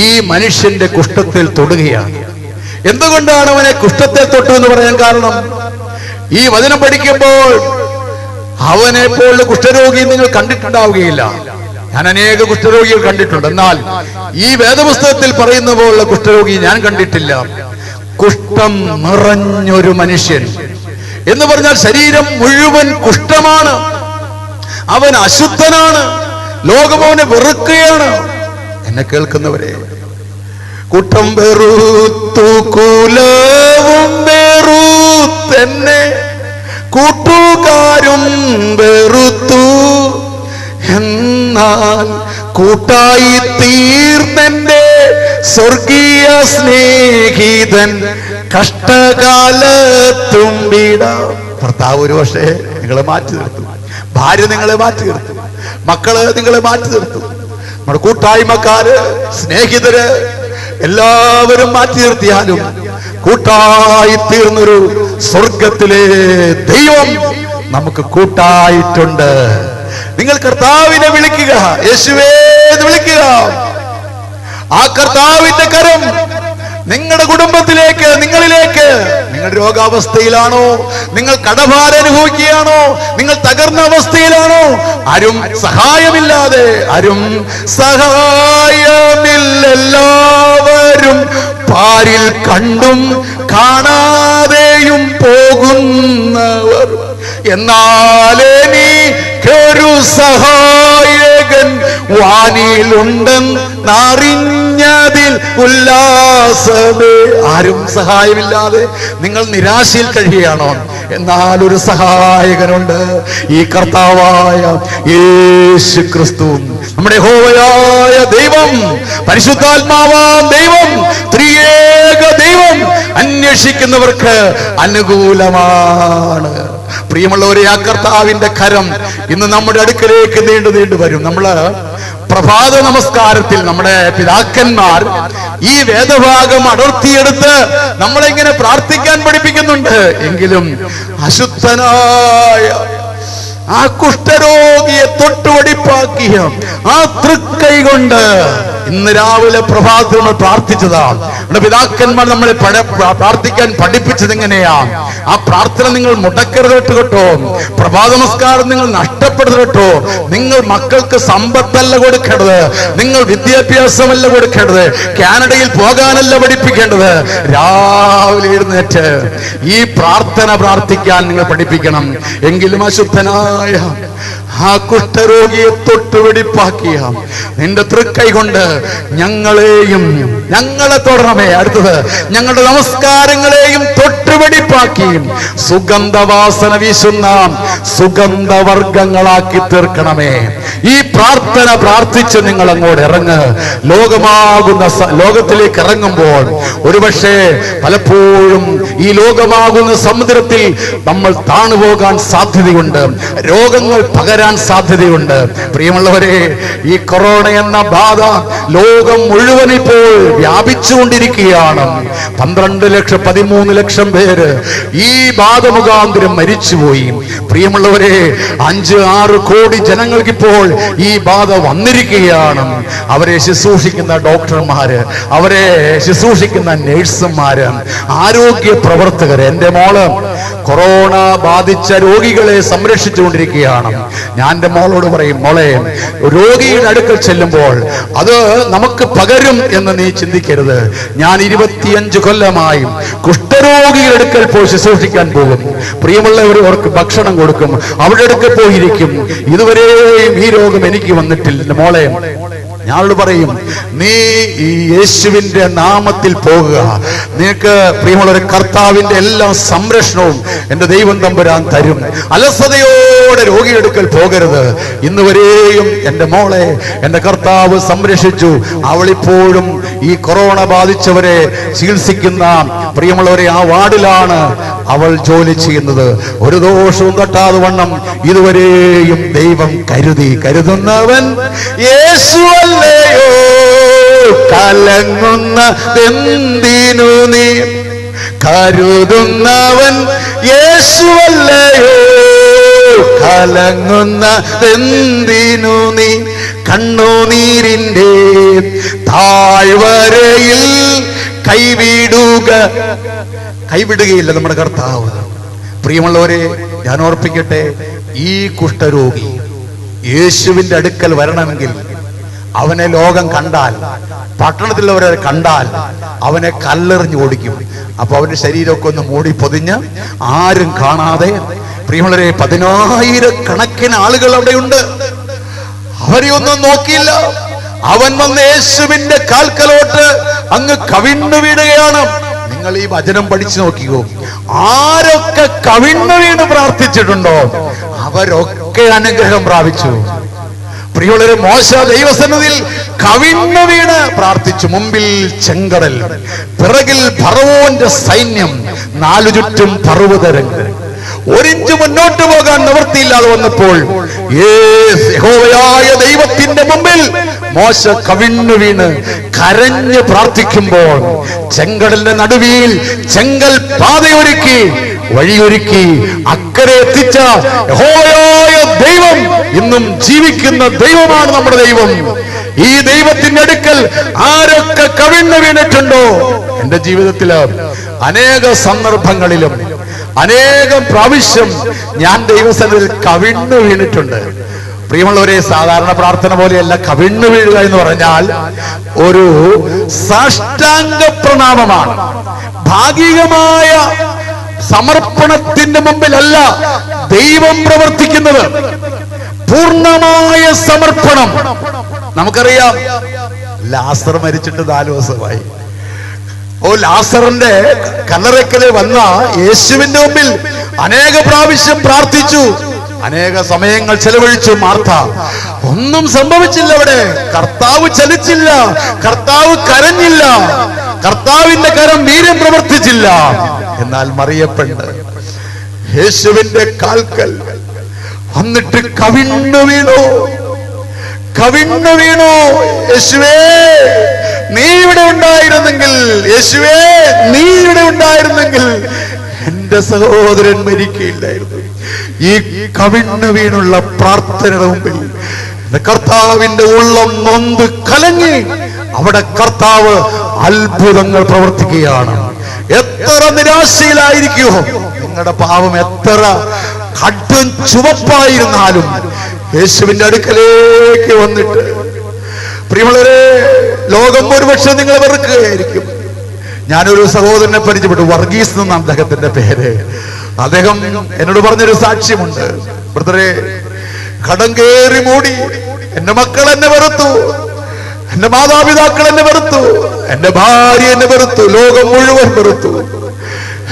ഈ മനുഷ്യന്റെ കുഷ്ഠത്തിൽ തൊടുകയാണ്. എന്തുകൊണ്ടാണ് അവനെ കുഷ്ഠത്തെ തൊട്ടു എന്ന് പറയാൻ കാരണം? ഈ വചനം പഠിക്കുമ്പോൾ അവനെ പോലുള്ള കുഷ്ഠരോഗി നിങ്ങൾ കണ്ടിട്ടുണ്ടാവുകയില്ല. ഞാൻ അനേക കുഷ്ഠരോഗികൾ കണ്ടിട്ടുണ്ട്, എന്നാൽ ഈ വേദപുസ്തകത്തിൽ പറയുന്ന പോലുള്ള കുഷ്ഠരോഗി ഞാൻ കണ്ടിട്ടില്ല. കുഷ്ഠം നിറഞ്ഞൊരു മനുഷ്യൻ എന്ന് പറഞ്ഞാൽ ശരീരം മുഴുവൻ കുഷ്ഠമാണ്. അവൻ അശുദ്ധനാണ്, ലോകം അവനെ വെറുക്കുകയാണ്. എന്നെ കേൾക്കുന്നവരെ, കുട്ടം വെറുത്തു കുലവും വെറുത്തെന്നെ കൂട്ടുകാരും വെറുത്തു, എന്നാൽ കൂട്ടായി തീർന്നെന്റെ സ്വർഗീയ സ്നേഹിതൻ കഷ്ടകാലത്തും വിടാം. ഭർത്താവ് ഒരു പക്ഷേ നിങ്ങളെ മാറ്റി നിർത്തും, ഭാര്യ നിങ്ങളെ മാറ്റി നിർത്തും, മക്കള് നിങ്ങളെ മാറ്റി നിർത്തും, നമ്മുടെ കൂട്ടായ്മക്കാര്, സ്നേഹിതര് എല്ലാവരും മാറ്റി നിർത്തിയാലും കൂട്ടായി തീർന്നൊരു സ്വർഗത്തിലെ ദൈവം നമുക്ക് കൂട്ടായിട്ടുണ്ട്. നിങ്ങൾ കർത്താവിനെ വിളിക്കുക, യേശുവേ എന്ന് വിളിക്കുക. ആ കർത്താവിന്റെ കരം നിങ്ങളുടെ കുടുംബത്തിലേക്ക്, നിങ്ങളിലേക്ക്. നിങ്ങൾ രോഗാവസ്ഥയിലാണോ? നിങ്ങൾ കടഭാരം അനുഭവിക്കുകയാണോ? നിങ്ങൾ തകർന്ന അവസ്ഥയിലാണോ? ആരും സഹായമില്ലാതെ, ആരും സഹായമില്ലെല്ലാവരും പാരിൽ കണ്ടും കാണാതെയും പോകുന്നവർ, എന്നാലെനിക്കൊരു സഹായകൻ വാനിലുണ്ടെന്നറിഞ്ഞതിൽ ഉല്ലാസമേ. ആരും സഹായമില്ലാതെ നിങ്ങൾ നിരാശയിൽ കഴിയുകയാണോ? എന്നാൽ ഒരു സഹായകനുണ്ട്. ഈ കർത്താവായ യേശു ക്രിസ്തു, നമ്മുടെ യഹോവയായ ദൈവം, പരിശുദ്ധാത്മാവാം ദൈവം, ത്രിയേക ദൈവം അന്വേഷിക്കുന്നവർക്ക് അനുകൂലമാണ്. പ്രിയമുള്ളവരെ, ആ കർത്താവിന്റെ കരം ഇന്ന് നമ്മുടെ അടുക്കലേക്ക് നീണ്ടു വരും. നമ്മള് പ്രഭാത നമസ്കാരത്തിൽ നമ്മുടെ പിതാക്കന്മാർ ഈ വേദഭാഗം അടർത്തിയെടുത്ത് നമ്മളെങ്ങനെ പ്രാർത്ഥിക്കാൻ പഠിപ്പിക്കുന്നുണ്ട്. എങ്കിലും അശുദ്ധനായ ആ കുഷ്ഠരോഗിയെ തൊട്ടുവടിപ്പാക്കിയ ആ തൃക്കൈ കൊണ്ട് ഇന്ന് രാവിലെ പ്രഭാതത്തിൽ നമ്മൾ പ്രാർത്ഥിച്ചതാണ്. നമ്മുടെ പിതാക്കന്മാർ നമ്മളെ പ്രാർത്ഥിക്കാൻ പഠിപ്പിച്ചത് എങ്ങനെയാ? ആ പ്രാർത്ഥന നിങ്ങൾ മുടക്കരുത് കേട്ടോ. പ്രഭാത നമസ്കാരം നിങ്ങൾ നഷ്ടപ്പെടരുത് കേട്ടോ. നിങ്ങൾ മക്കൾക്ക് സമ്പത്തല്ല കൊടുക്കേണ്ടത്, നിങ്ങൾ വിദ്യാഭ്യാസമല്ല കൊടുക്കേണ്ടത്, കാനഡയിൽ പോകാനല്ല പഠിപ്പിക്കേണ്ടത്. രാവിലെ എഴുന്നേറ്റ് ഈ പ്രാർത്ഥന പ്രാർത്ഥിക്കാൻ നിങ്ങൾ പഠിപ്പിക്കണം. എങ്കിലും അശുദ്ധനായ ആ കുഷ്ഠരോഗിയെ തൊട്ടുവെടിപ്പാക്കിയ നിന്റെ തൃക്കൈ കൊണ്ട് ഞങ്ങളെയും, ഞങ്ങളെ തൊടണമേ. അടുത്തത്, ഞങ്ങളുടെ നമസ്കാരങ്ങളെയും തൊട്ടുവെടിപ്പാക്കിയും സുഗന്ധവാസന വീശുന്ന സുഗന്ധവർഗങ്ങളാക്കി തീർക്കണമേ. ഈ പ്രാർത്ഥന പ്രാർത്ഥിച്ച് നിങ്ങൾ അങ്ങോട്ട് ഇറങ്ങ്. ലോകത്തിലേക്ക് ഇറങ്ങുമ്പോൾ ഒരുപക്ഷെ പലപ്പോഴും ഈ ലോകമാകുന്ന സമുദ്രത്തിൽ നമ്മൾ താണുപോകാൻ സാധ്യതയുണ്ട്. രോഗങ്ങൾ പകരാൻ സാധ്യതയുണ്ട്. പ്രിയമുള്ളവരെ, ഈ കൊറോണ എന്ന ബാധ ലോകം മുഴുവൻ ഇപ്പോൾ വ്യാപിച്ചുകൊണ്ടിരിക്കുകയാണ്. 12 ലക്ഷം 13 ലക്ഷം പേര് ഈ ബാധ മുഖാന്തരം മരിച്ചുപോയി. പ്രിയമുള്ളവരെ, 5-6 കോടി ജനങ്ങൾക്ക് ഇപ്പോൾ ഈ ബാധ വന്നിരിക്കുകയാണ്. അവരെ ശുശ്രൂഷിക്കുന്ന ഡോക്ടർമാര്, അവരെ ശുശ്രൂഷിക്കുന്ന നഴ്സുമാര്, ആരോഗ്യ പ്രവർത്തകർ. എന്റെ മോള് കൊറോണ ബാധിച്ച രോഗികളെ സംരക്ഷിച്ചുകൊണ്ടിരിക്കുകയാണ്. ഞാൻ എന്റെ മോളോട് പറയും, മോളെ, രോഗിയുടെ അടുക്കൽ ചെല്ലുമ്പോൾ അത് നമുക്ക് പകരും എന്ന് നീ ചിന്തിക്കരുത്. ഞാൻ 25 കൊല്ലമായി കുഷ്ഠരോഗിയുടെ അടുക്കൽ പോയി ശുശ്രൂഷിക്കാൻ പോകും. പ്രിയമുള്ളവർ അവർക്ക് ഭക്ഷണം കൊടുക്കും, അവരുടെ അടുക്കൽ പോയിരിക്കും. ഇതുവരെയും ഈ രോഗം എനിക്ക് വന്നിട്ടില്ല. മോളെ, ഞാനോട് പറയും, നീ ഈ യേശുവിന്റെ നാമത്തിൽ പോകുക. നിനക്ക് പ്രിയമുള്ളവരെ കർത്താവിന്റെ എല്ലാ സംരക്ഷണവും എന്റെ ദൈവം തമ്പുരാൻ തരും. അലസതയോടെ രോഗിയെടുക്കൽ പോകരുത്. ഇന്ന് വരെയും എന്റെ മോളെ എന്റെ കർത്താവ് സംരക്ഷിച്ചു. അവളിപ്പോഴും ഈ കൊറോണ ബാധിച്ചവരെ ചികിത്സിക്കുന്ന പ്രിയമുള്ളവരെ ആ വാർഡിലാണ് അവൾ ജോലി ചെയ്യുന്നത്. ഒരു ദോഷവും തട്ടാതെ വണ്ണം ഇതുവരെയും ദൈവം കരുതുന്നവൻ യേശുവല്ലയോ. കലങ്ങുന്നതെന്തിനു നീ കരുതുന്നവൻ യേശുവല്ലയോ. കലങ്ങുന്നതെന്തിനു നീ കണ്ണുനീരിന്റെ താഴ്വരയിൽ കൈവിടുകയില്ല നമ്മുടെ കർത്താവ്. പ്രിയമുള്ളവരെ, ഞാൻ ഓർപ്പിക്കട്ടെ, ഈ കുഷ്ഠരോഗി യേശുവിന്റെ അടുക്കൽ വരണമെങ്കിൽ അവനെ ലോകം കണ്ടാൽ, പട്ടണത്തിലുള്ളവരെ കണ്ടാൽ അവനെ കല്ലെറിഞ്ഞ് ഓടിക്കും. അപ്പൊ അവന്റെ ശരീരമൊക്കെ ഒന്ന് മൂടി പൊതിഞ്ഞ് ആരും കാണാതെ, പ്രിയമുള്ളവരെ, 10,000 കണക്കിന് ആളുകൾ അവിടെയുണ്ട്. അവരെ ഒന്നും നോക്കിയില്ല. അവൻ വന്ന് യേശുവിന്റെ കാൽക്കലോട്ട് അങ്ങ് കവിണ്ണു വീഴുകയാണ്. നിങ്ങൾ ഈ വചനം പഠിച്ചു നോക്കിയോ, ആരൊക്കെ കവിണ്ണു വീണ് പ്രാർത്ഥിച്ചിട്ടുണ്ടോ അവരൊക്കെ അനുഗ്രഹം പ്രാപിച്ചു. പ്രിയമുള്ളവരെ, മോശ ദൈവസന്നിധിയിൽ കവിണ്ണു വീണ് പ്രാർത്ഥിച്ചു. മുമ്പിൽ ചെങ്കടൽ, പിറകിൽ ഫറവോന്റെ സൈന്യം, 4 ചുറ്റും പർവ്വതരങ്ങൾ. 1 ഇഞ്ച് മുന്നോട്ട് പോകാൻ നിവൃത്തിയില്ലാതെ വന്നപ്പോൾ യഹോവയായ ദൈവത്തിന്റെ മുമ്പിൽ മോശ കവിണ്ണു വീണ് കരഞ്ഞ് പ്രാർത്ഥിക്കുമ്പോൾ ചെങ്കടലിന്റെ നടുവിൽ ചെങ്കൽ പാതയൊരുക്കി, വഴിയൊരുക്കി അക്കരെ എത്തിച്ച യഹോവയായ ദൈവം ഇന്നും ജീവിക്കുന്ന ദൈവമാണ് നമ്മുടെ ദൈവം. ഈ ദൈവത്തിന്റെ അടുക്കൽ ആരൊക്കെ കവിണ്ണു വീണിട്ടുണ്ടോ? എന്റെ ജീവിതത്തില് അനേക സന്ദർഭങ്ങളിലും അനേകം പ്രാവശ്യം ഞാൻ ദൈവസന്നിധിയിൽ കവിണ്ണു വീണിട്ടുണ്ട്. പ്രിയമുള്ളവരെ, സാധാരണ പ്രാർത്ഥന പോലെയല്ല കവിണ്ണു വീഴുക എന്ന് പറഞ്ഞാൽ ഒരു സാഷ്ടാംഗ പ്രണാമമാണ്. ഭാഗികമായ സമർപ്പണത്തിന്റെ മുമ്പിലല്ല ദൈവം പ്രവർത്തിക്കുന്നത്, പൂർണ്ണമായ സമർപ്പണം. നമുക്കറിയാം, ലാസർ മരിച്ചിട്ട് 4 ദിവസമായി. ലാസറിന്റെ കല്ലറയ്ക്കല് വന്ന യേശുവിന്റെ മുമ്പിൽ അനേക പ്രാവശ്യം പ്രാർത്ഥിച്ചു, അനേക സമയങ്ങൾ ചെലവഴിച്ചു മാർത്ത. ഒന്നും സംഭവിച്ചില്ല. അവിടെ കർത്താവ് ചലിച്ചില്ല, കർത്താവ് കരഞ്ഞില്ല, കർത്താവിന്റെ കരം വീര്യം പ്രവർത്തിച്ചില്ല. എന്നാൽ മറിയപ്പെട്ട് യേശുവിന്റെ കാൽക്കൽ വന്നിട്ട് കവിണ്ണു വീണു. യേശുവേ, നീ ഇവിടെ ഉണ്ടായിരുന്നെങ്കിൽ, യേശുവേ, നീ ഇവിടെ ഉണ്ടായിരുന്നെങ്കിൽ എന്റെ സഹോദരൻ മരിക്കയില്ലായിരുന്നു. ഈ കവിണ്ണു വീണുള്ള പ്രാർത്ഥനയുടെ മുമ്പിൽ കർത്താവിന്റെ ഉള്ളം നൊന്ത് കലങ്ങി. അവിടെ കർത്താവ് അത്ഭുതങ്ങൾ പ്രവർത്തിക്കുകയാണ്. എത്ര നിരാശയിലായിരിക്കുമോ, നിങ്ങളുടെ പാവം എത്ര കടും ചുവപ്പായിരുന്നാലും യേശുവിന്റെ അടുക്കലേക്ക് വന്നിട്ട്, പ്രിയമുള്ളവരെ, ലോകം ഒരുപക്ഷെ നിങ്ങളെ വെറുക്കുകയായിരിക്കും. ഞാനൊരു സഹോദരനെ പരിചയപ്പെട്ടു, വർഗീസ് എന്നാണ് അദ്ദേഹത്തിന്റെ പേര്. അദ്ദേഹം എന്നോട് പറഞ്ഞൊരു സാക്ഷ്യമുണ്ട്. ബ്രദറെ, കടം കേറി മൂടി എന്റെ മക്കൾ എന്നെ വെറുത്തു, എന്റെ മാതാപിതാക്കൾ എന്നെ വെറുത്തു, എന്റെ ഭാര്യ എന്നെ വെറുത്തു, ലോകം മുഴുവൻ വെറുത്തു.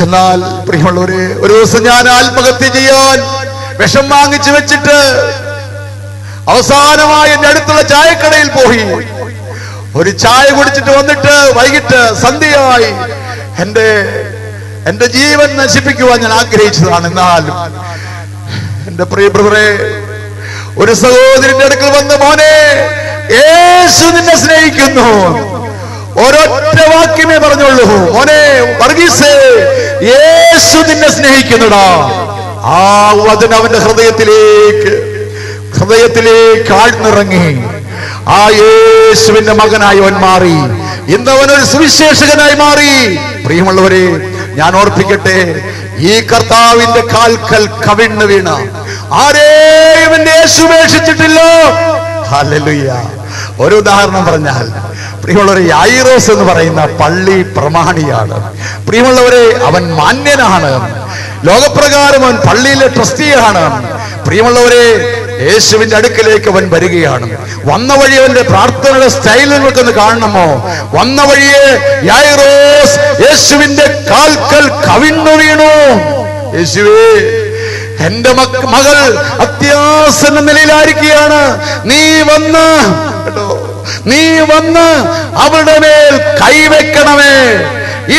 എന്നാൽ പ്രിയമുള്ളവരെ, ഒരു ദിവസം ഞാൻ ആത്മഹത്യ ചെയ്യാൻ വിഷം വാങ്ങിച്ചു വെച്ചിട്ട് അവസാനമായി എന്റെ അടുത്തുള്ള ചായക്കടയിൽ പോയി ഒരു ചായ കുടിച്ചിട്ട് വന്നിട്ട് വൈകിട്ട് സന്ധ്യയായി. എന്റെ ജീവൻ നശിപ്പിക്കുവാൻ ഞാൻ ആഗ്രഹിച്ചതാണ്. എന്നാൽ എന്റെ പ്രിയ ബ്രദറെ, ഒരു സഹോദരന്റെ അടുക്കൽ വന്ന്, മോനെ, യേശു നിന്നെ സ്നേഹിക്കുന്നു, ഒരൊറ്റ വാക്യമേ പറഞ്ഞുള്ളൂ, മോനെ വർഗീസേ, യേശു നിന്നെ സ്നേഹിക്കുന്നുടാ. ആ വചനം അവന്റെ ഹൃദയത്തിലേക്ക് ആഴ്ന്നിറങ്ങി. ആ യേശുവിന്റെ മകനായി അവൻ മാറി. ഇന്ന് അവനൊരു സുവിശേഷകനായി മാറി. പ്രിയമുള്ളവരെ, ഞാൻ ഓർപ്പിക്കട്ടെ, ഈ കർത്താവിന്റെ കാൽക്കൽ കവിണ്ണു വീണ ആരെയും യേശു ഉപേക്ഷിച്ചിട്ടില്ല. ഹല്ലേലൂയ. ഒരു ഉദാഹരണം പറഞ്ഞാൽ, പ്രിയമുള്ളവരെ, യായിറോസ് എന്ന് പറയുന്ന പള്ളി പ്രമാണിയാണ്. പ്രിയമുള്ളവരെ, അവൻ മാന്യനാണ്. ലോകപ്രകാരം അവൻ പള്ളിയിലെ ട്രസ്റ്റിയാണ്. പ്രിയമുള്ളവരെ, യേശുവിന്റെ അടുക്കലേക്ക് അവൻ വരികയാണ്. വന്ന വഴി അവന്റെ പ്രാർത്ഥനയുടെ സ്റ്റൈൽ നിങ്ങൾക്കൊന്ന് കാണണമോ? വന്ന വഴിയെ യായിറോസ് യേശുവിന്റെ കാൽക്കൽ കവിണ്ണു വീണു. യേശുവേ, എന്റെ മകൾ അത്യാസന്ന നിലയിലായിരിക്കുകയാണ്, നീ വന്ന് അവളുടെ മേൽ കൈവെക്കണമേ.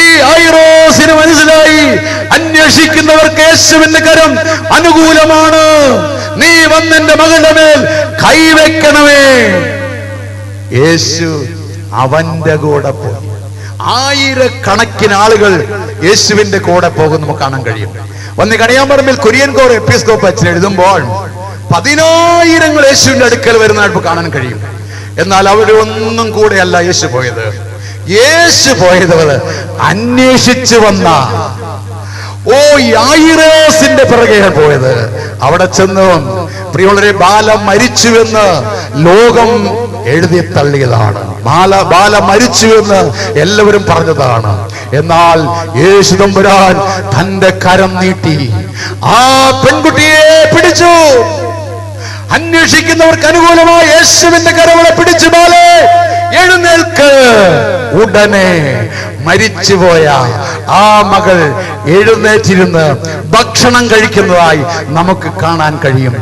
ഈ ഐറോസിന് മനസ്സിലായി, അന്വേഷിക്കുന്നവർക്ക് യേശുവിന്റെ കരം അനുകൂലമാണ്. നീ വന്ന് എന്റെ മകളുടെ മേൽ കൈവെക്കണമേ. യേശു അവന്റെ കൂടെ പോയി. ആയിരക്കണക്കിന് ആളുകൾ യേശുവിന്റെ കൂടെ പോകും നമുക്ക് കാണാൻ കഴിയും. ഒന്ന് കണിയാമ്പറമ്പിൽ കുര്യൻകോർ എപ്പിസ്കോപ്പ് അച്ഛൻ എഴുതുമ്പോൾ 10,000 യേശുവിന്റെ അടുക്കൽ വരുന്നതായിട്ട് കാണാൻ കഴിയും. എന്നാൽ അവരൊന്നും കൂടെയല്ല യേശു പോയത്. യേശു പോയത് അന്വേഷിച്ചു വന്ന യായിറോസിന്റെ പിറകെയാണ് പോയത്. അവിടെ ചെന്ന്, പ്രിയമുള്ളവരെ, ബാല മരിച്ചുവെന്ന് ലോകം എഴുതി തള്ളിയതാണ്. ബാല മരിച്ചുവെന്ന് എല്ലാവരും പറഞ്ഞതാണ്. എന്നാൽ യേശു തമ്പുരാൻ തന്റെ കരം നീട്ടി ആ പെൺകുട്ടിയെ പിടിച്ചു. അന്വേഷിക്കുന്നവർക്ക് അനുകൂലമായി യേശുവിന്റെ കരങ്ങളെ പിടിച്ചു, ബാലേ എഴുന്നേൽക്ക്. ഉടനെ മരിച്ചുപോയ ആ മകൾ എഴുന്നേറ്റിരുന്ന് ഭക്ഷണം കഴിക്കുന്നതായി നമുക്ക് കാണാൻ കഴിയും.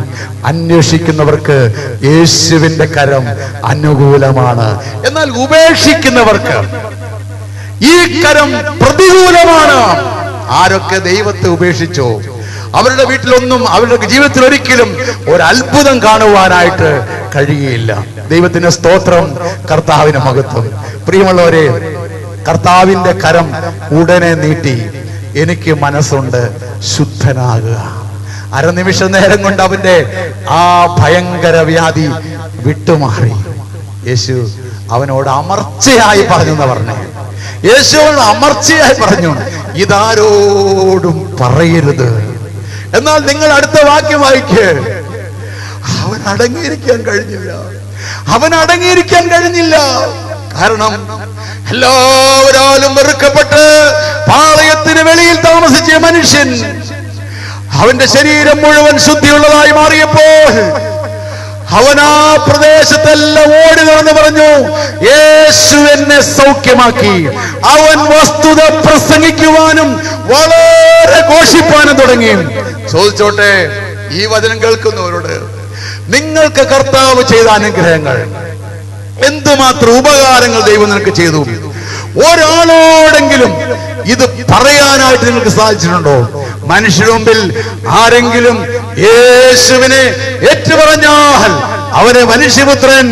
അന്വേഷിക്കുന്നവർക്ക് യേശുവിന്റെ കരം അനുകൂലമാണ്. എന്നാൽ ഉപേക്ഷിക്കുന്നവർക്ക് ഈ കരം പ്രതികൂലമാണ്. ആരൊക്കെ ദൈവത്തെ ഉപേക്ഷിച്ചോ അവരുടെ വീട്ടിലൊന്നും, അവരുടെ ജീവിതത്തിൽ ഒരിക്കലും ഒരു അത്ഭുതം കാണുവാനായിട്ട് കഴിയുകയില്ല. ദൈവത്തിന്റെ സ്തോത്രം, കർത്താവിന് മഹത്വം. പ്രിയമുള്ളവരെ, കർത്താവിന്റെ കരം ഉടനെ നീട്ടി, എനിക്ക് മനസ്സുണ്ട്, ശുദ്ധനാകുക. അരനിമിഷ നേരം കൊണ്ട് അവന്റെ ആ ഭയങ്കര വ്യാധി വിട്ടുമാറി. യേശു അവനോട് അമർച്ചയായി പറഞ്ഞു എന്ന് പറഞ്ഞേ. യേശുവിനോട് അമർച്ചയായി പറഞ്ഞു, ഇതാരോടും പറയരുത്. എന്നാൽ നിങ്ങൾ അടുത്ത വാക്യം വായിക്ക്. അവൻ അടങ്ങിയിരിക്കാൻ കഴിഞ്ഞില്ല. കാരണം എല്ലാവരാലും വെറുക്കപ്പെട്ട് പാളയത്തിന് വെളിയിൽ താമസിച്ച മനുഷ്യൻ, അവന്റെ ശരീരം മുഴുവൻ ശുദ്ധിയുള്ളതായി മാറിയപ്പോൾ അവൻ ആ പ്രദേശത്തെല്ലാം ഓടി നടന്ന് പറഞ്ഞു, യേശു എന്നെ സൗഖ്യമാക്കി. അവൻ വസ്തുത പ്രസംഗിക്കുവാനും വളരെ ഘോഷിപ്പാനും തുടങ്ങി. ചോദിച്ചോട്ടെ, ഈ വചനം കേൾക്കുന്നവരോട്, നിങ്ങൾക്ക് കർത്താവ് ചെയ്ത അനുഗ്രഹങ്ങൾ, എന്തുമാത്രം ഉപകാരങ്ങൾ ദൈവം നിനക്ക് ചെയ്തു, ഒരാളോടെങ്കിലും ഇത് പറയാനായിട്ട് നിങ്ങൾക്ക് സാധിച്ചിട്ടുണ്ടോ? മനുഷ്യരുടെ മുമ്പിൽ ആരെങ്കിലും യേശുവിനെ ഏറ്റുപറഞ്ഞാൽ അവനെ മനുഷ്യപുത്രൻ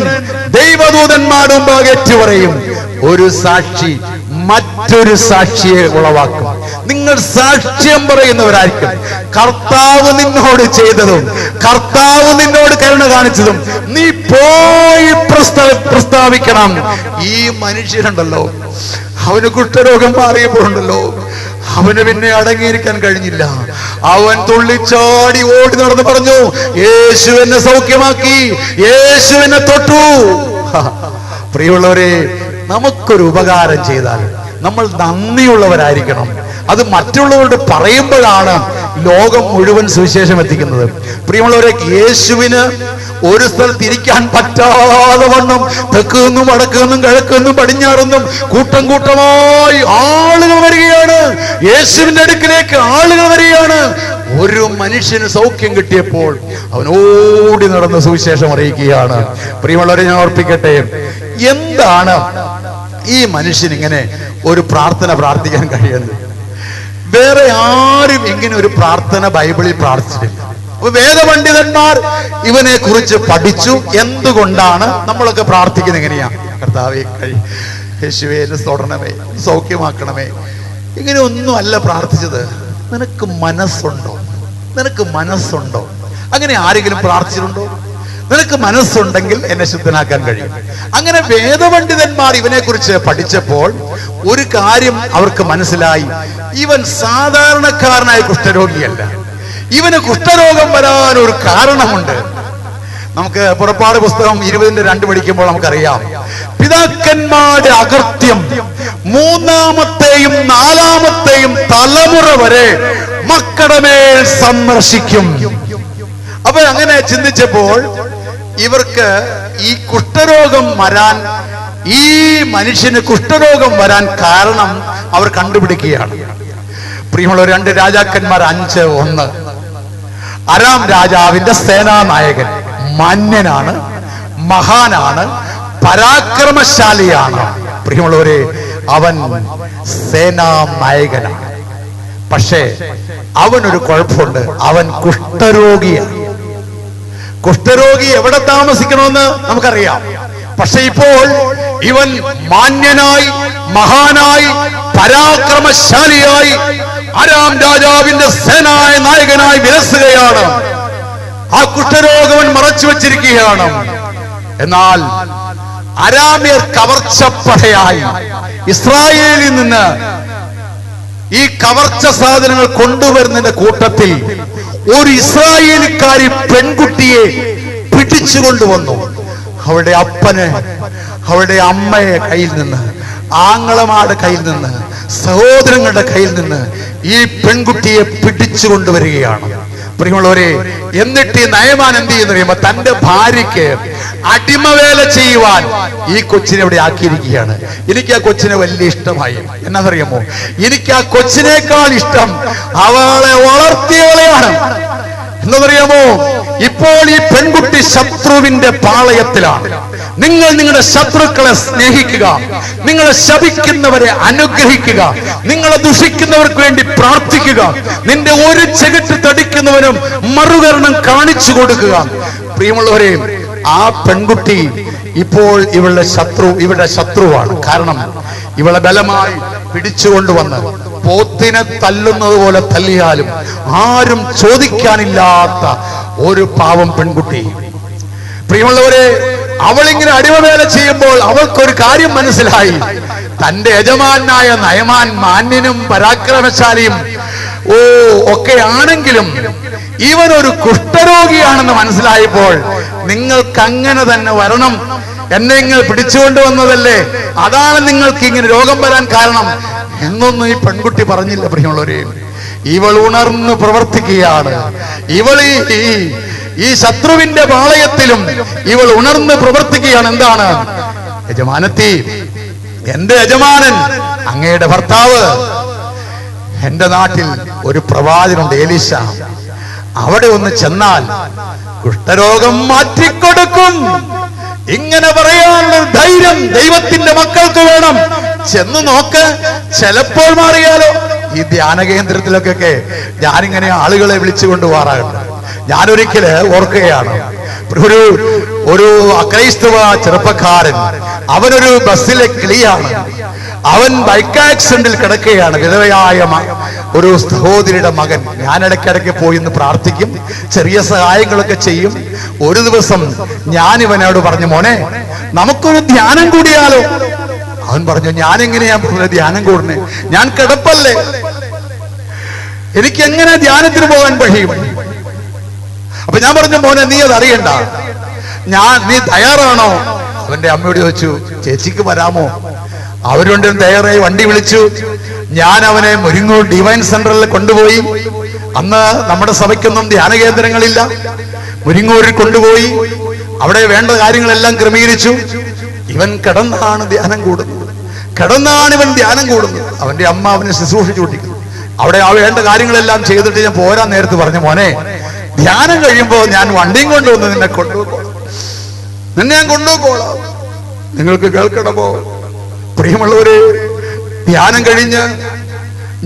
ദൈവദൂതന്മാരുടെ മുമ്പാകെ ഏറ്റുപറയും. ഒരു സാക്ഷി മറ്റൊരു സാക്ഷിയെ ഉളവാക്കും. നിങ്ങൾ സാക്ഷ്യം പറയുന്നവരായിരിക്കും. കർത്താവ് നിന്നോട് ചെയ്തതും കർത്താവ് നിന്നോട് കരുണ കാണിച്ചതും നീ പോയി പ്രസ്താവിക്കണം. ഈ മനുഷ്യനുണ്ടല്ലോ, അവന് കുഷ്ഠരോഗം മാറിയപ്പോഴുണ്ടല്ലോ, അവന് പിന്നെ അടങ്ങിയിരിക്കാൻ കഴിഞ്ഞില്ല. അവൻ തുള്ളിച്ചാടി ഓടി നടന്ന് പറഞ്ഞു, യേശു എന്നെ സൗഖ്യമാക്കി, യേശു എന്നെ തൊട്ടു. പ്രിയമുള്ളവരെ, നമുക്കൊരു ഉപകാരം ചെയ്താൽ നമ്മൾ നന്ദിയുള്ളവരായിരിക്കണം. അത് മറ്റുള്ളവരോട് പറയുമ്പോഴാണ് ലോകം മുഴുവൻ സുവിശേഷം എത്തിക്കുന്നത്. പ്രിയമുള്ളവരെ, യേശുവിന് ഒരു സ്ഥലത്ത് ഇരിക്കാൻ പറ്റാതെ വണ്ണം തെക്ക് നിന്നും വടക്ക് നിന്നും കിഴക്ക് നിന്നും പടിഞ്ഞാറെന്നും കൂട്ടം കൂട്ടമായി ആളുകൾ വരികയാണ്. യേശുവിന്റെ അടുക്കിലേക്ക് ആളുകൾ വരികയാണ്. ഒരു മനുഷ്യന് സൗഖ്യം കിട്ടിയപ്പോൾ അവൻ ഓടി നടന്ന് സുവിശേഷം അറിയിക്കുകയാണ്. പ്രിയമുള്ളവരെ, ഞാൻ ഓർപ്പിക്കട്ടെ, എന്താണ് ഈ മനുഷ്യൻ ഇങ്ങനെ ഒരു പ്രാർത്ഥന പ്രാർത്ഥിക്കാൻ കഴിയുന്നത്? വേറെ ആരും ഇങ്ങനെ ഒരു പ്രാർത്ഥന ബൈബിളിൽ പ്രാർത്ഥിച്ചിട്ടില്ല. അപ്പൊ വേദപണ്ഡിതന്മാർ ഇവനെ കുറിച്ച് പഠിച്ചു. എന്തുകൊണ്ടാണ് നമ്മളൊക്കെ പ്രാർത്ഥിക്കുന്നത്? എങ്ങനെയാ? കർത്താവേ, യേശുവേ എന്നെ തൊടണമേ, സൗഖ്യമാക്കണമേ. ഇങ്ങനെ ഒന്നും അല്ല പ്രാർത്ഥിച്ചത്. നിനക്ക് മനസ്സുണ്ടോ? അങ്ങനെ ആരെങ്കിലും പ്രാർത്ഥിച്ചിട്ടുണ്ടോ? നിനക്ക് മനസ്സുണ്ടെങ്കിൽ എന്നെ ശുദ്ധനാക്കാൻ കഴിയും. അങ്ങനെ വേദപണ്ഡിതന്മാർ ഇവനെ കുറിച്ച് പഠിച്ചപ്പോൾ ഒരു കാര്യം അവർക്ക് മനസ്സിലായി. ഇവൻ സാധാരണക്കാരനായ കുഷ്ഠരോഗിയല്ല. ഇവന് കുഷ്ഠരോഗം വരാൻ ഒരു കാരണമുണ്ട്. നമുക്ക് പുറപ്പാട് പുസ്തകം 20:2 പഠിക്കുമ്പോൾ നമുക്കറിയാം, പിതാക്കന്മാരുടെ അകൃത്യം 3-ാമത്തെയും 4-ാമത്തെയും തലമുറ വരെ മക്കളുടെ മേൽ സന്ദർശിക്കും. അപ്പൊ അങ്ങനെ ചിന്തിച്ചപ്പോൾ ഇവർക്ക് ഈ കുഷ്ഠരോഗം വരാൻ, ഈ മനുഷ്യന് കുഷ്ഠരോഗം വരാൻ കാരണം അവർ കണ്ടുപിടിക്കുകയാണ്. പ്രിയമുള്ള 2 രാജാക്കന്മാർ 5:1. അരാം രാജാവിന്റെ സേനാനായകൻ മാന്യനാണ്, മഹാനാണ്, പരാക്രമശാലിയാണ്. പ്രിയമുള്ളവരെ, അവൻ സേനാനായകനാണ്. പക്ഷേ അവനൊരു കുഴപ്പമുണ്ട്, അവൻ കുഷ്ഠരോഗിയാണ്. കുഷ്ഠരോഗി എവിടെ താമസിക്കണമെന്ന് നമുക്കറിയാം. പക്ഷെ ഇപ്പോൾ ഇവൻ മാന്യനായി, മഹാനായി, പരാക്രമശാലിയായി അരാം രാജാവിന്റെ സേനായ നായകനായി വിലസുകയാണ്. ആ കുഷ്ഠരോഗവൻ മറച്ചു വച്ചിരിക്കുകയാണ്. എന്നാൽ അരാമ്യർ കവർച്ചപ്പടയായി ഇസ്രായേലിൽ നിന്ന് ഈ കവർച്ച സാധനങ്ങൾ കൊണ്ടുവരുന്നതിന്റെ കൂട്ടത്തിൽ ഒരു ഇസ്രായേലിക്കാരി പെൺകുട്ടിയെ പിടിച്ചുകൊണ്ടുവന്നു. അവളുടെ അപ്പന്, അവളുടെ അമ്മയെ കയ്യിൽ നിന്ന്, ആങ്ങളമാരുടെ കയ്യിൽ നിന്ന്, സഹോദരങ്ങളുടെ കയ്യിൽ നിന്ന് ഈ പെൺകുട്ടിയെ പിടിച്ചു കൊണ്ടുവരികയാണ്. പ്രിയമുള്ളവരെ, എന്നിട്ട് ഈ നയമാൻ എന്ത് ചെയ്യുന്ന അറിയുമ്പോ തന്റെ ഭാര്യയ്ക്ക് അടിമവേല ചെയ്യുവാൻ ഈ കൊച്ചിനെ ഇവിടെ ആക്കിയിരിക്കുകയാണ്. എനിക്ക് ആ കൊച്ചിനെ വലിയ ഇഷ്ടമായി. എന്നറിയാമോ, എനിക്ക് ആ കൊച്ചിനേക്കാൾ ഇഷ്ടം അവളെ വളർത്തിയവളെയാണ്. എന്നറിയാമോ, ഇപ്പോൾ ഈ പെൺകുട്ടി ശത്രുവിന്റെ പാളയത്തിലാണ്. നിങ്ങൾ നിങ്ങളുടെ ശത്രുക്കളെ സ്നേഹിക്കുക, നിങ്ങളെ ശപിക്കുന്നവരെ അനുഗ്രഹിക്കുക, നിങ്ങളെ ദുഷിക്കുന്നവർക്ക് വേണ്ടി പ്രാർത്ഥിക്കുക, നിന്റെ ഒരു ചെകിട്ട് തടിക്കുന്നവനും മറുകരണം കാണിച്ചു കൊടുക്കുക. പ്രിയമുള്ളവരെ, ആ പെൺകുട്ടി ഇപ്പോൾ ഇവളുടെ ശത്രുവാണ്. കാരണം ഇവളെ ബലമായി പിടിച്ചുകൊണ്ടുവന്ന് പോത്തിനെ തല്ലുന്നത് പോലെ തല്ലിയാലും ആരും ചോദിക്കാനില്ലാത്ത ഒരു പാവം പെൺകുട്ടി. പ്രിയമുള്ളവരെ, അവളിങ്ങനെ അടിമവേല ചെയ്യുമ്പോൾ അവൾക്കൊരു കാര്യം മനസ്സിലായി. തന്റെ യജമാനായ നയമാൻ മാന്യനും പരാക്രമശാലിയും ഒക്കെ ആണെങ്കിലും ഇവനൊരു കുഷ്ഠരോഗിയാണെന്ന് മനസ്സിലായപ്പോൾ, നിങ്ങൾക്ക് അങ്ങനെ തന്നെ വരണം, എന്നെ നിങ്ങൾ പിടിച്ചുകൊണ്ടുവന്നതല്ലേ, അതാണ് നിങ്ങൾക്ക് ഇങ്ങനെ രോഗം വരാൻ കാരണം എന്നൊന്നും ഈ പെൺകുട്ടി പറഞ്ഞില്ല. പ്രിയമുള്ളവരെ, ഇവൾ ഉണർന്ന് പ്രവർത്തിക്കുകയാണ്. ഇവൾ ഈ ശത്രുവിന്റെ പാളയത്തിലും ഇവൾ ഉണർന്ന് പ്രവർത്തിക്കുകയാണ്. എന്താണ്? യജമാനത്തി, എന്റെ യജമാനൻ, അങ്ങയുടെ ഭർത്താവ്, എന്റെ നാട്ടിൽ ഒരു പ്രവാചകനുണ്ട്, എലീശ. അവിടെ ഒന്ന് ചെന്നാൽ കുഷ്ഠരോഗം മാറ്റിക്കൊടുക്കും. ഇങ്ങനെ പറയാനുള്ള ധൈര്യം ദൈവത്തിന്റെ മക്കൾക്ക് വേണം. ചെന്ന് നോക്ക്, ചിലപ്പോൾ മാറിയാലോ. ഈ ധ്യാന കേന്ദ്രത്തിലൊക്കെ ഞാനിങ്ങനെ ആളുകളെ വിളിച്ചു കൊണ്ടുപോകാറുണ്ട്. ഞാനൊരിക്കല് ഓർക്കുകയാണ്, ഒരു അക്രൈസ്തവ ചെറുപ്പക്കാരൻ, അവനൊരു ബസ്സിലെ കിളിയാണ്. അവൻ ബൈക്ക് ആക്സിഡന്റിൽ കിടക്കുകയാണ്, വിധവയായ ഒരു സഹോദരിയുടെ മകൻ. ഞാൻ ഇടയ്ക്കിടയ്ക്ക് പോയി ഇന്ന് പ്രാർത്ഥിക്കും, ചെറിയ സഹായങ്ങളൊക്കെ ചെയ്യും. ഒരു ദിവസം ഞാൻ ഇവനോട് പറഞ്ഞു, മോനെ നമുക്കൊരു ധ്യാനം കൂടിയാലോ? അവൻ പറഞ്ഞു, ഞാൻ എങ്ങനെയാ ധ്യാനം കൂടുന്നേ, ഞാൻ കിടപ്പല്ലേ, എനിക്ക് എങ്ങനെ ധ്യാനത്തിന് പോകാൻ കഴിയും? അപ്പൊ ഞാൻ പറഞ്ഞു, മോനെ നീ അത് അറിയണ്ട, നീ തയ്യാറാണോ? അവന്റെ അമ്മയോട് ചോദിച്ചു, ചേച്ചിക്ക് വരാമോ? അവരുണ്ട് തയ്യാറായി. വണ്ടി വിളിച്ചു. ഞാൻ അവനെ മുരിങ്ങൂർ ഡിവൈൻ സെന്ററിൽ കൊണ്ടുപോയി. അന്ന് നമ്മുടെ സഭയ്ക്കൊന്നും ധ്യാന കേന്ദ്രങ്ങളില്ല. മുരിങ്ങൂരിൽ കൊണ്ടുപോയി അവിടെ വേണ്ട കാര്യങ്ങളെല്ലാം ക്രമീകരിച്ചു. ഇവൻ കിടന്നാണ് ധ്യാനം കൂടുന്നത്, കിടന്നാണ് ഇവൻ ധ്യാനം കൂടുന്നത്. അവന്റെ അമ്മ അവനെ ശുശ്രൂഷിച്ചുകൊണ്ടിരിക്കുന്നു. അവിടെ ആ വേണ്ട കാര്യങ്ങളെല്ലാം ചെയ്തിട്ട് ഞാൻ പോരാൻ നേരത്ത് പറഞ്ഞു, മോനെ ധ്യാനം കഴിയുമ്പോ ഞാൻ വണ്ടിയും കൊണ്ടുവന്ന് നിന്നെ കൊണ്ടുപോകോളാം, നിന്നെ ഞാൻ കൊണ്ടുപോകോളാം. നിങ്ങൾക്ക് കേൾക്കണമോ പ്രിയമുള്ളവരെ? ധ്യാനം കഴിഞ്ഞ്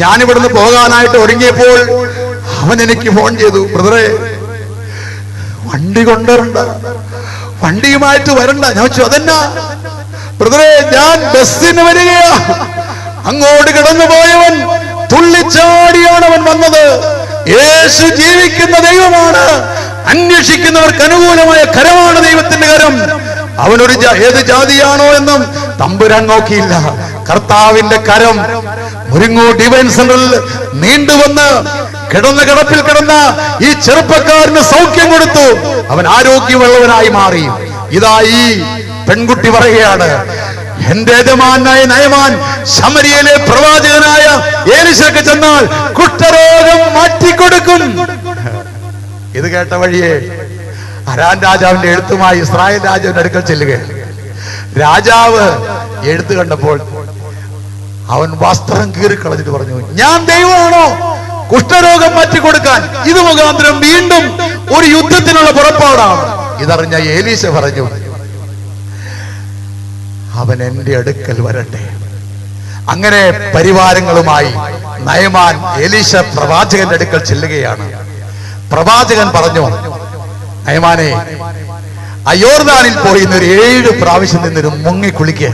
ഞാനിവിടുന്ന് പോകാനായിട്ട് ഒരുങ്ങിയപ്പോൾ അവൻ എനിക്ക് ഫോൺ ചെയ്തു, ബ്രദറെ വണ്ടി കൊണ്ടുവരണ്ട, വണ്ടിയുമായിട്ട് വരണ്ട. ഞാൻ ചോദിച്ചു, അതെന്നാ? ബ്രദറെ ഞാൻ ബസ്സിന് വരികയാ. അങ്ങോട്ട് കിടന്നു പോയവൻ തുള്ളിച്ചാടിയാണ് അവൻ വന്നത്. യേശു ജീവിക്കുന്ന ദൈവമാണ്, അന്വേഷിക്കുന്നവർക്ക് അനുകൂലമായ കരമാണ് ദൈവത്തിന്റെ കരം. അവനൊരു ഏത് ജാതിയാണോ എന്നും തമ്പുരാൻ നോക്കിയില്ല. കർത്താവിന്റെ കരം മുരിങ്ങൂർ ഡിവൈൻ സെന്ററിൽ നീണ്ടുവന്ന് കിടന്ന കിടപ്പിൽ കിടന്ന ഈ ചെറുപ്പക്കാരന് സൗഖ്യം കൊടുത്തു. അവൻ ആരോഗ്യമുള്ളവനായി മാറി. ഇതാ ഈ പെൺകുട്ടി പറയുകയാണ്, എന്റെ യജമാനായ നയമാൻ ശമരിയയിലെ പ്രവാചകനായ ഏലീശയ്ക്ക് ചെന്നാൽ കുഷ്ഠരോഗം മാറ്റിക്കൊടുക്കും. ഇത് കേട്ട വഴിയെ അരാൻ രാജാവിന്റെ എഴുത്തുമായി ഇസ്രായേൽ രാജാവിന്റെ അടുക്കൽ ചെല്ലുകയാണ്. രാജാവ് എഴുത്ത് കണ്ടപ്പോൾ അവൻ വസ്ത്രം കീറിക്കളഞ്ഞിട്ട് പറഞ്ഞു, ഞാൻ ദൈവമാണോ കുഷ്ഠരോഗം മാറ്റിക്കൊടുക്കാൻ? ഇത് മുഖാന്തരം വീണ്ടും ഒരു യുദ്ധത്തിനുള്ള പുറപ്പാടാണ്. ഇതറിഞ്ഞ ഏലീശ പറഞ്ഞു, അവൻ എന്റെ അടുക്കൽ വരട്ടെ. അങ്ങനെ പരിവാരങ്ങളുമായി നയമാൻ എലീശ പ്രവാചകന്റെ അടുക്കൽ ചെല്ലുകയാണ്. പ്രവാചകൻ പറഞ്ഞു, നയമാനെ അയോർദാനിൽ പോയി 7 പ്രാവശ്യം നിന്നൊരു മുങ്ങി കുളിക്കുക,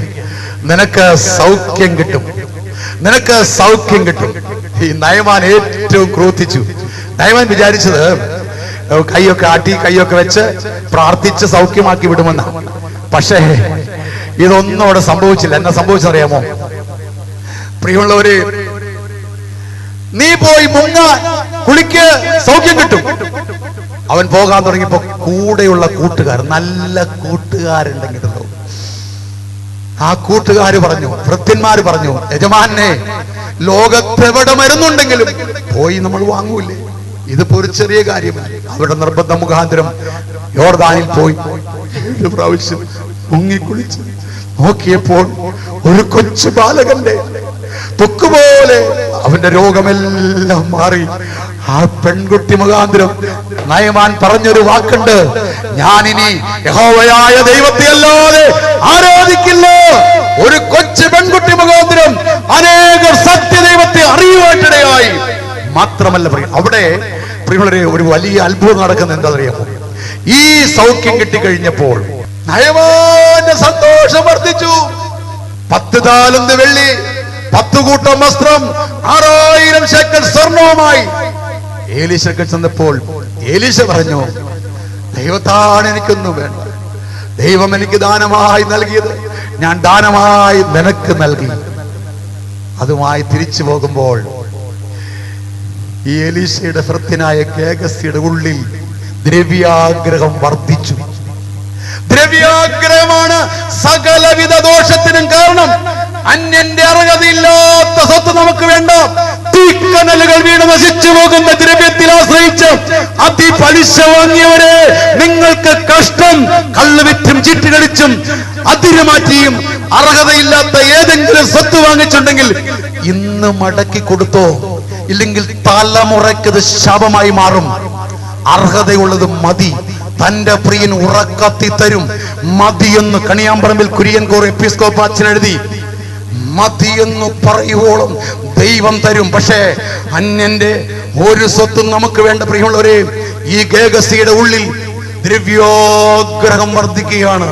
നിനക്ക് സൗഖ്യം കിട്ടും, നിനക്ക് സൗഖ്യം കിട്ടും. ഈ നയമാൻ ഏറ്റവും ക്രോധിച്ചു. നയമാൻ വിചാരിച്ചത് കൈയൊക്കെ ആട്ടി കൈയൊക്കെ വെച്ച് പ്രാർത്ഥിച്ച് സൗഖ്യമാക്കി വിടുമെന്ന. പക്ഷേ ഇതൊന്നും അവിടെ സംഭവിച്ചില്ല. എന്നാ സംഭവിച്ചറിയാമോ പ്രിയമുള്ളവര്? നീ പോയി മുങ്ങാൻ കുളിക്ക്, സൗഖ്യം കിട്ടും. അവൻ പോകാൻ തുടങ്ങിയപ്പോ കൂടെയുള്ള കൂട്ടുകാർ, നല്ല കൂട്ടുകാരുണ്ടെങ്കിലോ, ആ കൂട്ടുകാര് പറഞ്ഞു, ഭൃത്യന്മാര് പറഞ്ഞു, യജമാനെ ലോകത്തെവിടെ മരുന്നുണ്ടെങ്കിലും പോയി നമ്മൾ വാങ്ങൂലേ, ഇതിപ്പോ ഒരു ചെറിയ കാര്യമാണ്. അവരുടെ നിർബന്ധ മുഖാന്തരം യോർദാനിൽ പോയി 7 പ്രാവശ്യം മുങ്ങിക്കുളിച്ച് നോക്കിയപ്പോൾ ഒരു കൊച്ചു ബാലകന്റെ തൊക്കുപോലെ അവന്റെ രോഗമെല്ലാം മാറി. ആ പെൺകുട്ടി മുഖാന്തരം നയമാൻ പറഞ്ഞൊരു വാക്കുണ്ട്, ഞാനിനി യഹോവയായ ദൈവത്തെ അല്ലാതെ ആരാധിക്കില്ല. ഒരു കൊച്ചു പെൺകുട്ടി മുഖാന്തരം അനേകർ സത്യദൈവത്തെ അറിയുവാനിടയായി. മാത്രമല്ല അവിടെ പ്രിയമുള്ളവരെ ഒരു വലിയ അത്ഭുതം നടക്കുന്നത് എന്താ അറിയാമോ? ഈ സൗഖ്യം കിട്ടിക്കഴിഞ്ഞപ്പോൾ നയമാന്റെ സന്തോഷം വർദ്ധിച്ചു. 10 താലന്ത് വെള്ളി, 10 കൂട്ടം വസ്ത്രം, 6000 ശേക്കൽ സ്വർണവുമായി ഏലീശയ്ക്ക് ചെന്നപ്പോൾ ഏലീശ പറഞ്ഞു, ദൈവത്താണ് എനിക്കൊന്നും വേണ്ട, ദൈവം എനിക്ക് ദാനമായി നൽകിയത് ഞാൻ ദാനമായി നിനക്ക് നൽകി. അതുമായി തിരിച്ചു പോകുമ്പോൾ ഈ എലീശയുടെ ഭൃത്യനായ ഗേഹസിയുടെ ഉള്ളിൽ ദ്രവ്യാഗ്രഹം വർദ്ധിച്ചു. ദ്രവ്യാഗ്രഹമാണ് സകലവിധ ദോഷത്തിനും കാരണം. അന്യന്റെ അർഹതയില്ലാത്ത സ്വത്ത് നമുക്ക് വേണ്ട. തീക്കനലുകൾ വീണ് നശിച്ചു പോകുന്ന ദ്രവ്യത്തിൽ ആശ്രയിച്ച് അതിപലിശ വാങ്ങിയവരെ, നിങ്ങൾക്ക് കഷ്ടം. കള്ളുവിറ്റും ചീട്ടുകളിച്ചും അതിരുമാറ്റിയും അർഹതയില്ലാത്ത ഏതെങ്കിലും സ്വത്ത് വാങ്ങിച്ചുണ്ടെങ്കിൽ ഇന്ന് മടക്കി കൊടുത്തോ, ഇല്ലെങ്കിൽ തലമുറയ്ക്കത് ശാപമായി മാറും. അർഹതയുള്ളത് മതി. തന്റെ പ്രിയൻ ഉറക്കത്തി തരും. മതിയെന്ന് കണിയാമ്പറമ്പിൽ കുര്യൻകോർ എപ്പിസ്കോപ്പ് അച്ഛൻ എഴുതി. മതിയെന്ന് പറയുവോളം ദൈവം തരും. പക്ഷേ അന്യന്റെ ഒരു സ്വത്തും നമുക്ക് വേണ്ട. പ്രിയമുള്ളവരെ, ഈ ഗേഹസിയുടെ ഉള്ളിൽ ദ്രവ്യോഗ്രഹം വർദ്ധിക്കുകയാണ്.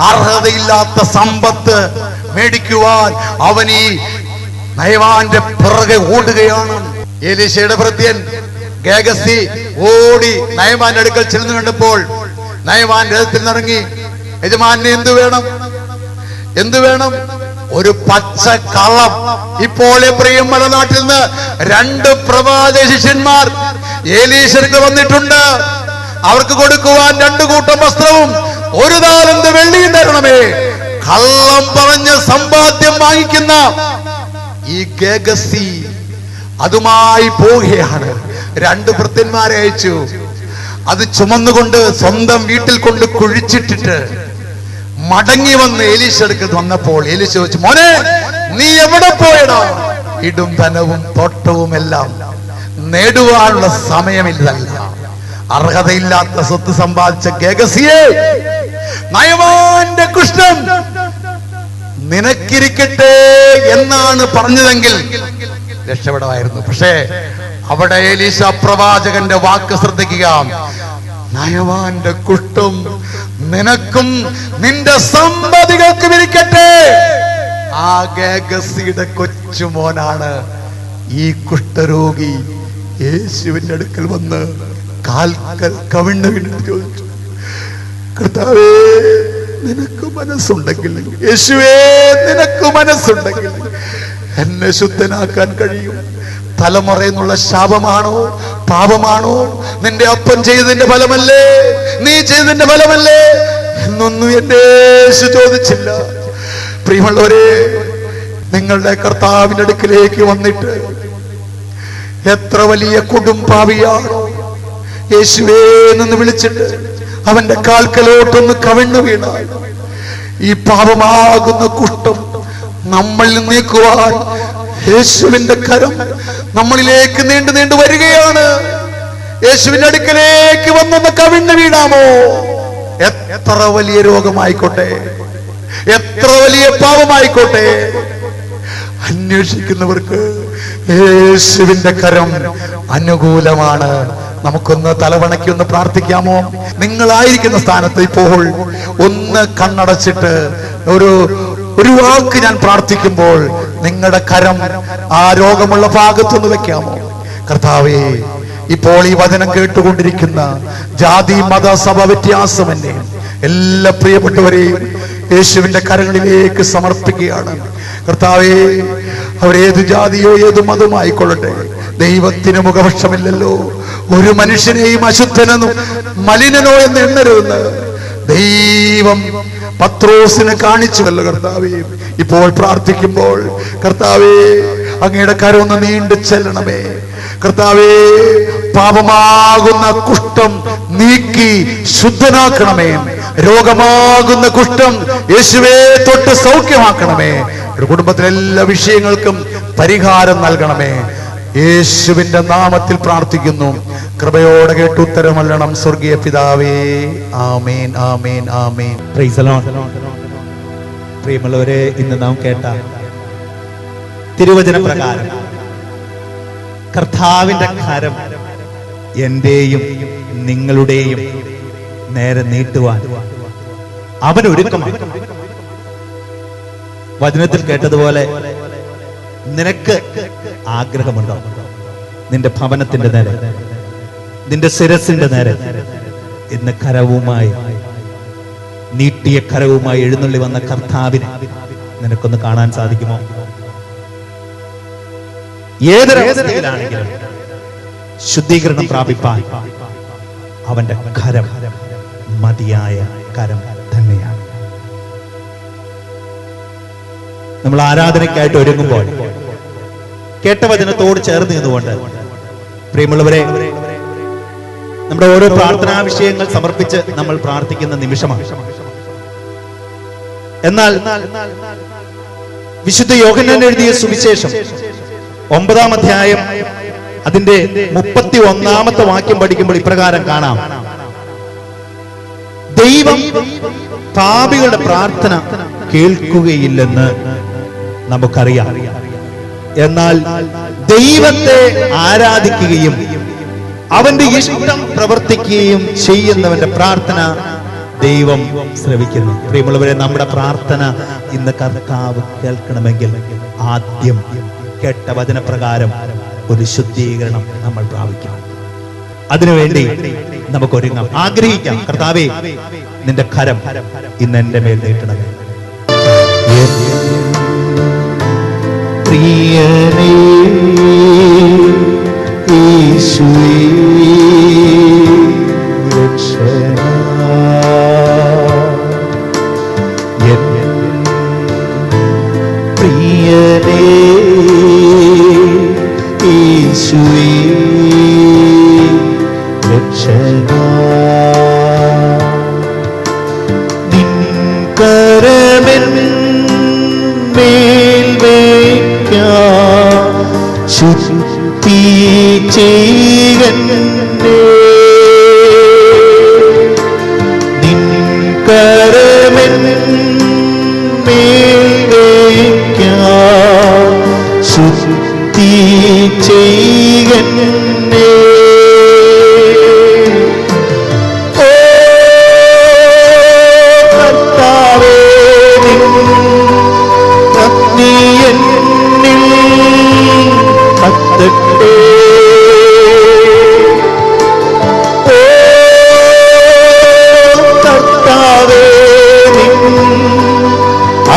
അർഹതയില്ലാത്ത സമ്പത്ത് മേടിക്കുവാൻ അവൻ ഈ നയവാന്റെ പിറകെ ഓടുകയാണ്. എലീശയുടെ ഭൃത്യൻ ഗേഹസി ഓടി നയമാന്റെ അടുക്കൽ ചെന്ന് കണ്ടപ്പോൾ നയമാൻ രഥത്തിൽ നിന്നിറങ്ങി, യജമാനെ എന്തു വേണം, എന്തു വേണം? ഒരു പച്ച കള്ളം. ഇപ്പോൾ പ്രിയം മലനാട്ടിൽ നിന്ന് 2 പ്രവാചക ശിഷ്യന്മാർ എലീശർക്ക് വന്നിട്ടുണ്ട്. അവർക്ക് കൊടുക്കുവാൻ 2 കൂട്ടം വസ്ത്രവും 1 താലന്ത് വെള്ളിയും തരണമേ. കള്ളം പറഞ്ഞ് സമ്പാദ്യം വാങ്ങിക്കുന്ന ഈ ഗേഹസി അതുമായി പോവുകയാണ്. 2 ഭൃത്യന്മാരെ അയച്ചു. അത് ചുമന്നുകൊണ്ട് സ്വന്തം വീട്ടിൽ കൊണ്ട് കുഴിച്ചിട്ടിട്ട് മടങ്ങി വന്ന് എലീശ അടുക്കൽ വന്നപ്പോൾ എലീശ ചോദിച്ചു, മോനെ നീ എവിടെ പോയടാ? ഇടും ധനവും തോട്ടവും എല്ലാം നേടുവാനുള്ള സമയമില്ലല്ല. അർഹതയില്ലാത്ത സ്വത്ത് സമ്പാദിച്ച ഗേഹസിയെ, നയവാന്റെ കുഷ്ഠം നിനക്കിരിക്കട്ടെ എന്നാണ് പറഞ്ഞതെങ്കിൽ രക്ഷപ്പെടാമായിരുന്നു. പക്ഷേ അവിടെ എലീശ പ്രവാചകന്റെ വാക്ക് ശ്രദ്ധിക്കുക. നയവാന്റെ കുഷ്ഠം നിനക്കും നിന്റെ സമ്പതികൾക്കും ഇരിക്കട്ടെ. ആ ഗേഹസിയുടെ കൊച്ചുമോനാണ് ഈ കുഷ്ഠരോഗി. യേശുവിന്റെ അടുക്കൽ വന്ന് കാൽക്കൽ കവിണ്ണു വീണ് ചോദിച്ചു, കർത്താവേ നിനക്ക് മനസ്സുണ്ടെങ്കിൽ, യേശുവേ നിനക്ക് മനസ്സുണ്ടെങ്കിൽ എന്നെ ശുദ്ധനാക്കാൻ കഴിയും. തലമുറയെന്നുള്ള ശാപമാണോ പാപമാണോ? നിന്റെ അപ്പൻ ചെയ്തതിന്റെ ഫലമല്ലേ, നീ ചെയ്തതിന്റെ ഫലമല്ലേ എന്നൊന്നും എന്റെ യേശു ചോദിച്ചില്ല. പ്രിയമുള്ളവരെ, നിങ്ങളുടെ കർത്താവിന്റെ അടുക്കിലേക്ക് വന്നിട്ട് എത്ര വലിയ കൊടുംപാപിയാണോ യേശുവേ എന്ന് വിളിച്ചിട്ട് അവന്റെ കാൽക്കലോട്ടൊന്ന് കവിണ്ണു വീണാൽ ഈ പാപമാകുന്ന കുഷ്ഠം നമ്മളിൽ നീക്കുവാൻ യേശുവിന്റെ കരം നമ്മളിലേക്ക് നീണ്ടു നീണ്ടു വരികയാണ്. യേശുവിന്റെ അടുക്കലേക്ക് വന്നൊന്ന് കവിണ്ണു വീണാമോ? എത്ര വലിയ രോഗമായിക്കോട്ടെ, എത്ര വലിയ പാപമായിക്കോട്ടെ, അന്വേഷിക്കുന്നവർക്ക് യേശുവിന്റെ കരം അനുകൂലമാണ്. നമുക്കൊന്ന് തലവണക്കി ഒന്ന് പ്രാർത്ഥിക്കാമോ? നിങ്ങളായിരിക്കുന്ന സ്ഥാനത്ത് ഇപ്പോൾ ഒന്ന് കണ്ണടച്ചിട്ട് ഒരു വാക്ക് ഞാൻ പ്രാർത്ഥിക്കുമ്പോൾ നിങ്ങളുടെ കരം ആ രോഗമുള്ള ഭാഗത്തൊന്ന് വെക്കാമോ? കർത്താവേ, ഇപ്പോൾ ഈ വചനം കേട്ടുകൊണ്ടിരിക്കുന്ന ജാതി മത സഭ വ്യത്യാസമന്യേ എല്ലാ പ്രിയപ്പെട്ടവരെയും യേശുവിന്റെ കരങ്ങളിലേക്ക് സമർപ്പിക്കുകയാണ്. കർത്താവേ, അവരേത് ജാതിയോ ഏത് മതമായിക്കൊള്ളട്ടെ, ദൈവത്തിന് മുഖപക്ഷമില്ലല്ലോ. ഒരു മനുഷ്യനെയും അശുദ്ധനെന്നും മലിനനോ എന്ന് എണ്ണരുതെന്ന് ദൈവം പത്രോസിനെ കാണിച്ചുവല്ലോ. കർത്താവേ, ഇപ്പോൾ പ്രാർത്ഥിക്കുമ്പോൾ കർത്താവേ അങ്ങയുടെ കരമൊന്ന് നീണ്ടു ചെല്ലണമേ. കർത്താവേ, പാപമാകുന്ന കുഷ്ഠം നീക്കി ശുദ്ധനാക്കണമേ. രോഗമാകുന്ന കുഷ്ഠം യേശുവേ തൊട്ട് സൗഖ്യമാക്കണമേ. കുടുംബത്തിലെ എല്ലാ വിഷയങ്ങൾക്കും പരിഹാരം നൽകണമേ. യേശുവിന്റെ നാമത്തിൽ പ്രാർത്ഥിക്കുന്നു. കൃപയോടെ കേട്ട് ഉത്തരമല്ലണം സ്വർഗീയ പിതാവേ. ആമേൻ, ആമേൻ, ആമേൻ. Praise the Lord. പ്രിയമുള്ളവരെ, ഇന്ന് നാം കേട്ട തിരുവചന പ്രകാരം കർത്താവിന്റെ കരം എന്റെയും നിങ്ങളുടെയും നേരെ നീട്ടുവാൻ അവൻ ഒരുക്കമാണ്. വചനത്തിൽ കേട്ടതുപോലെ നിനക്ക് ആഗ്രഹമുണ്ടോ? നിന്റെ ഭവനത്തിന്റെ നേരെ, നിന്റെ ശിരസിന്റെ നേരെ ഇന്ന് കരവുമായി നീട്ടിയ കരവുമായി എഴുന്നള്ളി വന്ന കർത്താവിനെ നിനക്കൊന്ന് കാണാൻ സാധിക്കുമോ? ഏതൊരവസ്ഥയിലാണെങ്കിലും ശുദ്ധീകരണം പ്രാപിപ്പാൻ അവന്റെ കരം മതിയായ കരം തന്നെയാണ്. നമ്മൾ ആരാധനയ്ക്കായിട്ട് ഒരുങ്ങുമ്പോൾ കേട്ട വചനത്തോട് ചേർന്ന് നിന്നുകൊണ്ട് പ്രിയമുള്ളവരെ, നമ്മുടെ ഓരോ പ്രാർത്ഥനാ വിഷയങ്ങൾ സമർപ്പിച്ച് നമ്മൾ പ്രാർത്ഥിക്കുന്ന നിമിഷമാണ്. എന്നാൽ വിശുദ്ധ യോഹന്നാൻ എഴുതിയ സുവിശേഷം 9-ാം അധ്യായം അതിന്റെ 31-ാമത്തെ വാക്യം പഠിക്കുമ്പോൾ ഇപ്രകാരം കാണാം: ദൈവം പാപികളുടെ പ്രാർത്ഥന കേൾക്കുകയില്ലെന്ന് നമുക്കറിയാം. എന്നാൽ ദൈവത്തെ ആരാധിക്കുകയും അവന്റെ ഇഷ്ടം പ്രവർത്തിക്കുകയും ചെയ്യുന്നവന്റെ പ്രാർത്ഥന ദൈവം ശ്രവിക്കുന്നു. പ്രിയമുള്ളവരെ, നമ്മുടെ പ്രാർത്ഥന ഇന്ന് കർത്താവ് കേൾക്കണമെങ്കിൽ ആദ്യം കേട്ട വചനപ്രകാരം ഒരു ശുദ്ധീകരണം നമ്മൾ പ്രാപിക്കണം. അതിനുവേണ്ടി നമുക്ക് ഒരുങ്ങാം, ആഗ്രഹിക്കാം. കർത്താവേ, നിന്റെ കരം ഇന്ന് എന്റെ മേൽ നീട്ടണമേ. പ്രിയനേ യേശുവേ രക്ഷകനാ, പ്രിയനേ യേശുവേ രക്ഷകനാ, നിൻ കരമെൻ മേൽ വയ്ക്കാം, ശുദ്ധി ചെയ്യന്നേ, നിൻ കരമെൻ മേൽ വയ്ക്കാം, ശുദ്ധി ചെയ്യന്നേ. ഓ കർത്താവേ, നിൻ അഗ്നി എന്നിൽ കത്തട്ടെ. ഓ കർത്താവേ, നിൻ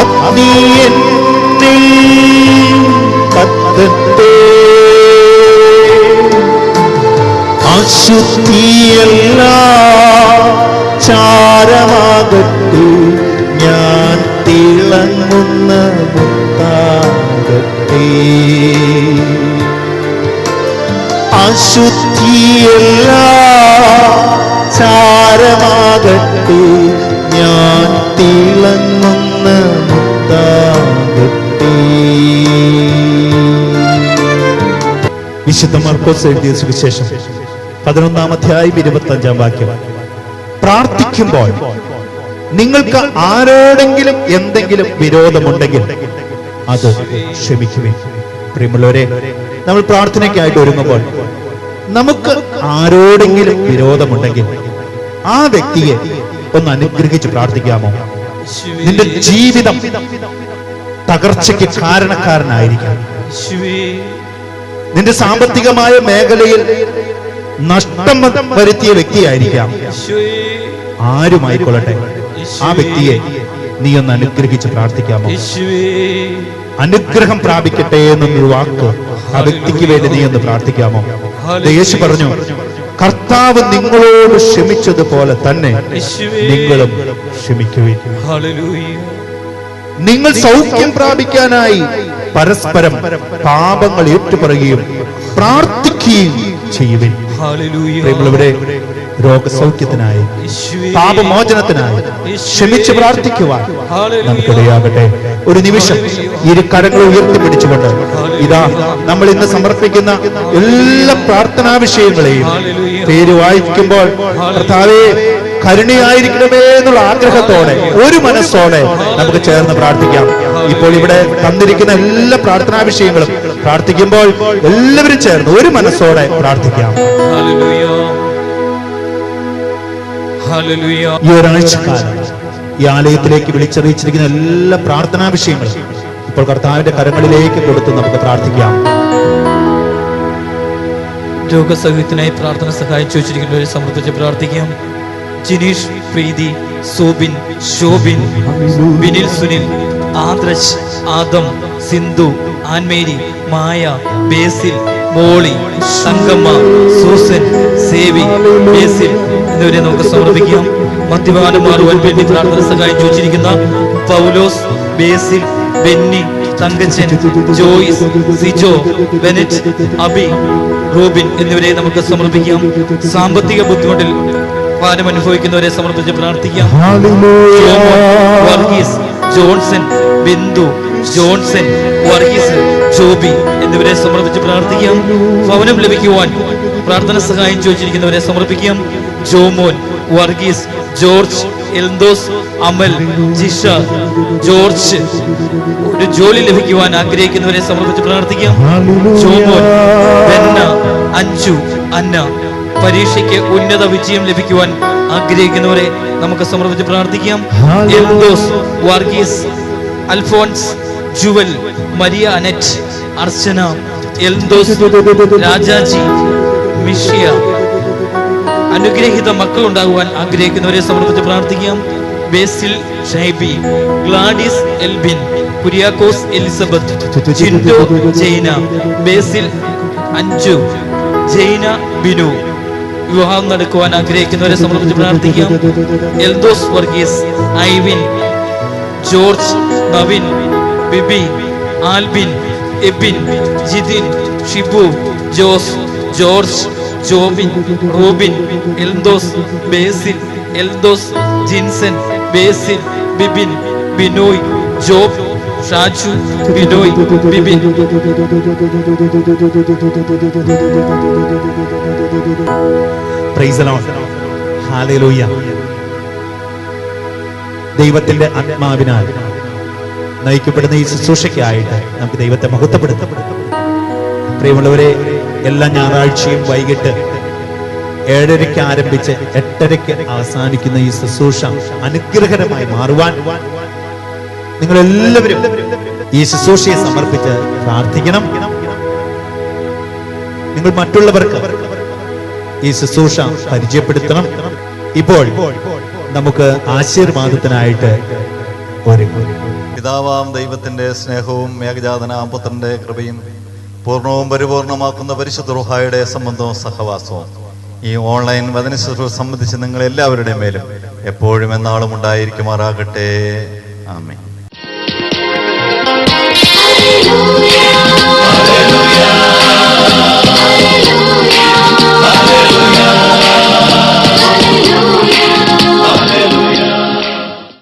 അഗ്നി എന്നിൽ കത്തട്ടെ. അശുദ്ധിയെല്ലാം ചാരമാകട്ടെ, ഞാൻ തിളങ്ങുന്ന മുത്താകട്ടെ. അശുദ്ധിയെല്ലാം ചാരമാകട്ടെ, ഞാൻ തിളങ്ങുന്ന മുത്താകട്ടെ. വിശുദ്ധ മർക്കോസ് എഴുതിയ സുവിശേഷം 11-ാം അധ്യായം 25-ാം വാക്യം: പ്രാർത്ഥിക്കുമ്പോൾ നിങ്ങൾക്ക് ആരോടെങ്കിലും എന്തെങ്കിലും വിരോധമുണ്ടെങ്കിൽ അത് ക്ഷമിക്കുവിൻ. പ്രിയമുള്ളവരെ, നമ്മൾ പ്രാർത്ഥനയ്ക്കായിട്ട് ഒരുങ്ങുമ്പോൾ നമുക്ക് ആരോടെങ്കിലും വിരോധമുണ്ടെങ്കിൽ ആ വ്യക്തിയെ ഒന്ന് അനുഗ്രഹിച്ച് പ്രാർത്ഥിക്കാമോ? നിന്റെ ജീവിതം തകർച്ചയ്ക്ക് കാരണക്കാരനായിരിക്കാം. നിന്റെ സാമ്പത്തികമായ മേഖലയിൽ നഷ്ടം വരുത്തിയ വ്യക്തിയായിരിക്കാം. ആരുമായിക്കൊള്ളട്ടെ, ആ വ്യക്തിയെ നീ ഒന്ന് അനുഗ്രഹിച്ച് പ്രാർത്ഥിക്കാമോ? അനുഗ്രഹം പ്രാപിക്കട്ടെ എന്നൊരു വാക്ക് ആ വ്യക്തിക്ക് വേണ്ടി നീ ഒന്ന് പ്രാർത്ഥിക്കാമോ? യേശു പറഞ്ഞു, കർത്താവ് നിങ്ങളോട് ക്ഷമിച്ചതുപോലെ തന്നെ നിങ്ങളും ക്ഷമിക്കുവിൻ. നിങ്ങൾ സൗഖ്യം പ്രാപിക്കാനായി പരസ്പരം പാപങ്ങൾ ഏറ്റുപറയുകയും പ്രാർത്ഥിക്കുകയും ചെയ്യുവിൻ. പ്രിയമുള്ളവരെ, രോഗസൗഖ്യത്തിനായി, പാപമോചനത്തിനായി ക്ഷമിച്ച് പ്രാർത്ഥിക്കുവാൻ നമുക്കിടയാകട്ടെ. ഒരു നിമിഷം ഇരു കരങ്ങൾ ഉയർത്തിപ്പിടിച്ചുകൊണ്ട് ഇതാ നമ്മൾ ഇന്ന് സമർപ്പിക്കുന്ന എല്ലാ പ്രാർത്ഥനാ വിഷയങ്ങളെയും പേര് വായിക്കുമ്പോൾ കർത്താവേ കരുണയായിരിക്കണമേ എന്നുള്ള ആഗ്രഹത്തോടെ ഒരു മനസ്സോടെ നമുക്ക് ചേർന്ന് പ്രാർത്ഥിക്കാം. ഇപ്പോൾ ഇവിടെ തന്നിരിക്കുന്ന എല്ലാ പ്രാർത്ഥനാ വിഷയങ്ങളും പ്രാർത്ഥിക്കുമ്പോൾ എല്ലാവരും ചേർന്ന് ഒരു മനസ്സോടെ പ്രാർത്ഥിക്കാം. ഈ ഒരാഴ്ചക്കാലം ഈ ആലയത്തിലേക്ക് വിളിച്ചറിയിച്ചിരിക്കുന്ന എല്ലാ പ്രാർത്ഥനാ വിഷയങ്ങളും ഇപ്പോൾ കർത്താവിന്റെ കരങ്ങളിലേക്ക് കൊടുത്ത് നമുക്ക് പ്രാർത്ഥിക്കാം. രോഗസൗഖ്യത്തിനായി പ്രാർത്ഥന സഹായം ചോദിച്ചിരിക്കുന്നവരെ സമർപ്പിച്ച് പ്രാർത്ഥിക്കാം. ജിനീഷ്, പ്രീതി, സോബിൻ, ശോഭിൻ, ബിനിൽ, സുനിൽ, ആദ്രശ്, ആദം, സിന്ധു, ആൻമേരി, മായ, ബേസിൽ, മോളി, തങ്കമ്മ, സൂസൻ, സേവി, ബേസിൽ എന്നിവരെ നമുക്ക് സമർപ്പിക്കാം. മദ്യപാനം മാറുവാൻ വേണ്ടി പ്രാർത്ഥന സഹായം ചോദിച്ചിരിക്കുന്ന പൗലോസ്, ബേസിൽ, ബെന്നി, തങ്കച്ചൻ, ജോയിസ്, സിജോ, ബെനറ്റ്, അബി, റോബിൻ എന്നിവരെ നമുക്ക് സമർപ്പിക്കാം. സാമ്പത്തിക ബുദ്ധിമുട്ടിൽ ഭാരം അനുഭവിക്കുന്നവരെ സമർപ്പിച്ച് പ്രാർത്ഥിക്കാം. വർഗീസ്, ജോൺസൺ, ബിന്ദു, ജോൺസൺ, വർഗീസ്, ജോബി എന്നിവരെ സമർപ്പിച്ച് പ്രാർത്ഥിക്കാം. ഭവനം ലഭിക്കുവാൻ പ്രാർത്ഥന സഹായം ചോദിച്ചിരിക്കുന്നവരെ സമർപ്പിക്കാം. ജോമോൻ, വർഗീസ്, ജോർജ്, എൽദോസ്, അമൽ, ജിഷ, ജോർജ് ഒരു ജോലി ലഭിക്കുവാൻ ആഗ്രഹിക്കുന്നവരെ സമർപ്പിച്ച് പ്രാർത്ഥിക്കാം. ജോമോൻ, ബെന്ന, അഞ്ജു, അന്ന പരീക്ഷയ്ക്ക് ഉന്നത വിജയം ലഭിക്കുവാൻ ആഗ്രഹിക്കുന്നവരെ നമുക്ക് സമർപ്പിച്ച് പ്രാർത്ഥിക്കാം. Eldhose, Varghese, Alphonse, Jewel, Maria Annette, Archana, Eldhose, Rajaji, മിഷ്യ അനുഗ്രഹീത മക്കൾ ഉണ്ടാകുവാൻ ആഗ്രഹിക്കുന്നവരെ സമർപ്പിച്ച് പ്രാർത്ഥിക്കാം. Basil, Shiby, Gladys, Elbin, Kuriakose, Elizabeth, Jindo, Jaina, Basil, Anju, Jaina, Binu വിവാഹം നടക്കുവാൻ ആഗ്രഹിക്കുന്നവരെ സമർപ്പിച്ച് പ്രാർത്ഥിക്കാം. Eldhose, Varghese, Ivin, George, Navin, Bibi, Albin, Ebin, Jithin, Shibu, Jose, George, Jobin, Robin, Eldhose, Basil, Eldhose, Jinson, Basil, Bibin, Binoy, Job, Shaju, Binoy, Bibin. Praise the Lord. ഹല്ലേലൂയ. ദൈവത്തിന്റെ ആത്മാവിനാൽ നയിക്കപ്പെടുന്ന ഈ ശുശ്രൂഷയ്ക്കായിട്ട് നമുക്ക് ദൈവത്തെ മഹത്വപ്പെടുത്താം. പ്രിയമുള്ളവരെ, എല്ലാ ഞായറാഴ്ചയും വൈകിട്ട് 7:30 ആരംഭിച്ച് 8:30 അവസാനിക്കുന്ന ഈ ശുശ്രൂഷ അനുഗ്രഹകരമായി മാറുവാൻ നിങ്ങളെല്ലാവരും ഈ ശുശ്രൂഷയെ സമർപ്പിച്ച് പ്രാർത്ഥിക്കണം. നിങ്ങൾ മറ്റുള്ളവർക്ക് ഈ ശുശ്രൂഷ പരിചയപ്പെടുത്തണം. ഇപ്പോൾ നമുക്ക് ആശീർവാദത്തിനായിട്ട് ഒരുങ്ങാം. പിതാവാം ദൈവത്തിന്റെ സ്നേഹവും ഏകജാതനാം പുത്രന്റെ കൃപയും പൂർണ്ണവും പരിപൂർണമാക്കുന്ന പരിശുദ്ധ റൂഹായുടെ സംബന്ധവും സഹവാസവും ഈ ഓൺലൈൻ വചന ശുശ്രൂഷ സംബന്ധിച്ച് നിങ്ങൾ എല്ലാവരുടെയും മേലും എപ്പോഴും എന്നാളും ഉണ്ടായിരിക്കുമാറാകട്ടെ. ആമേൻ.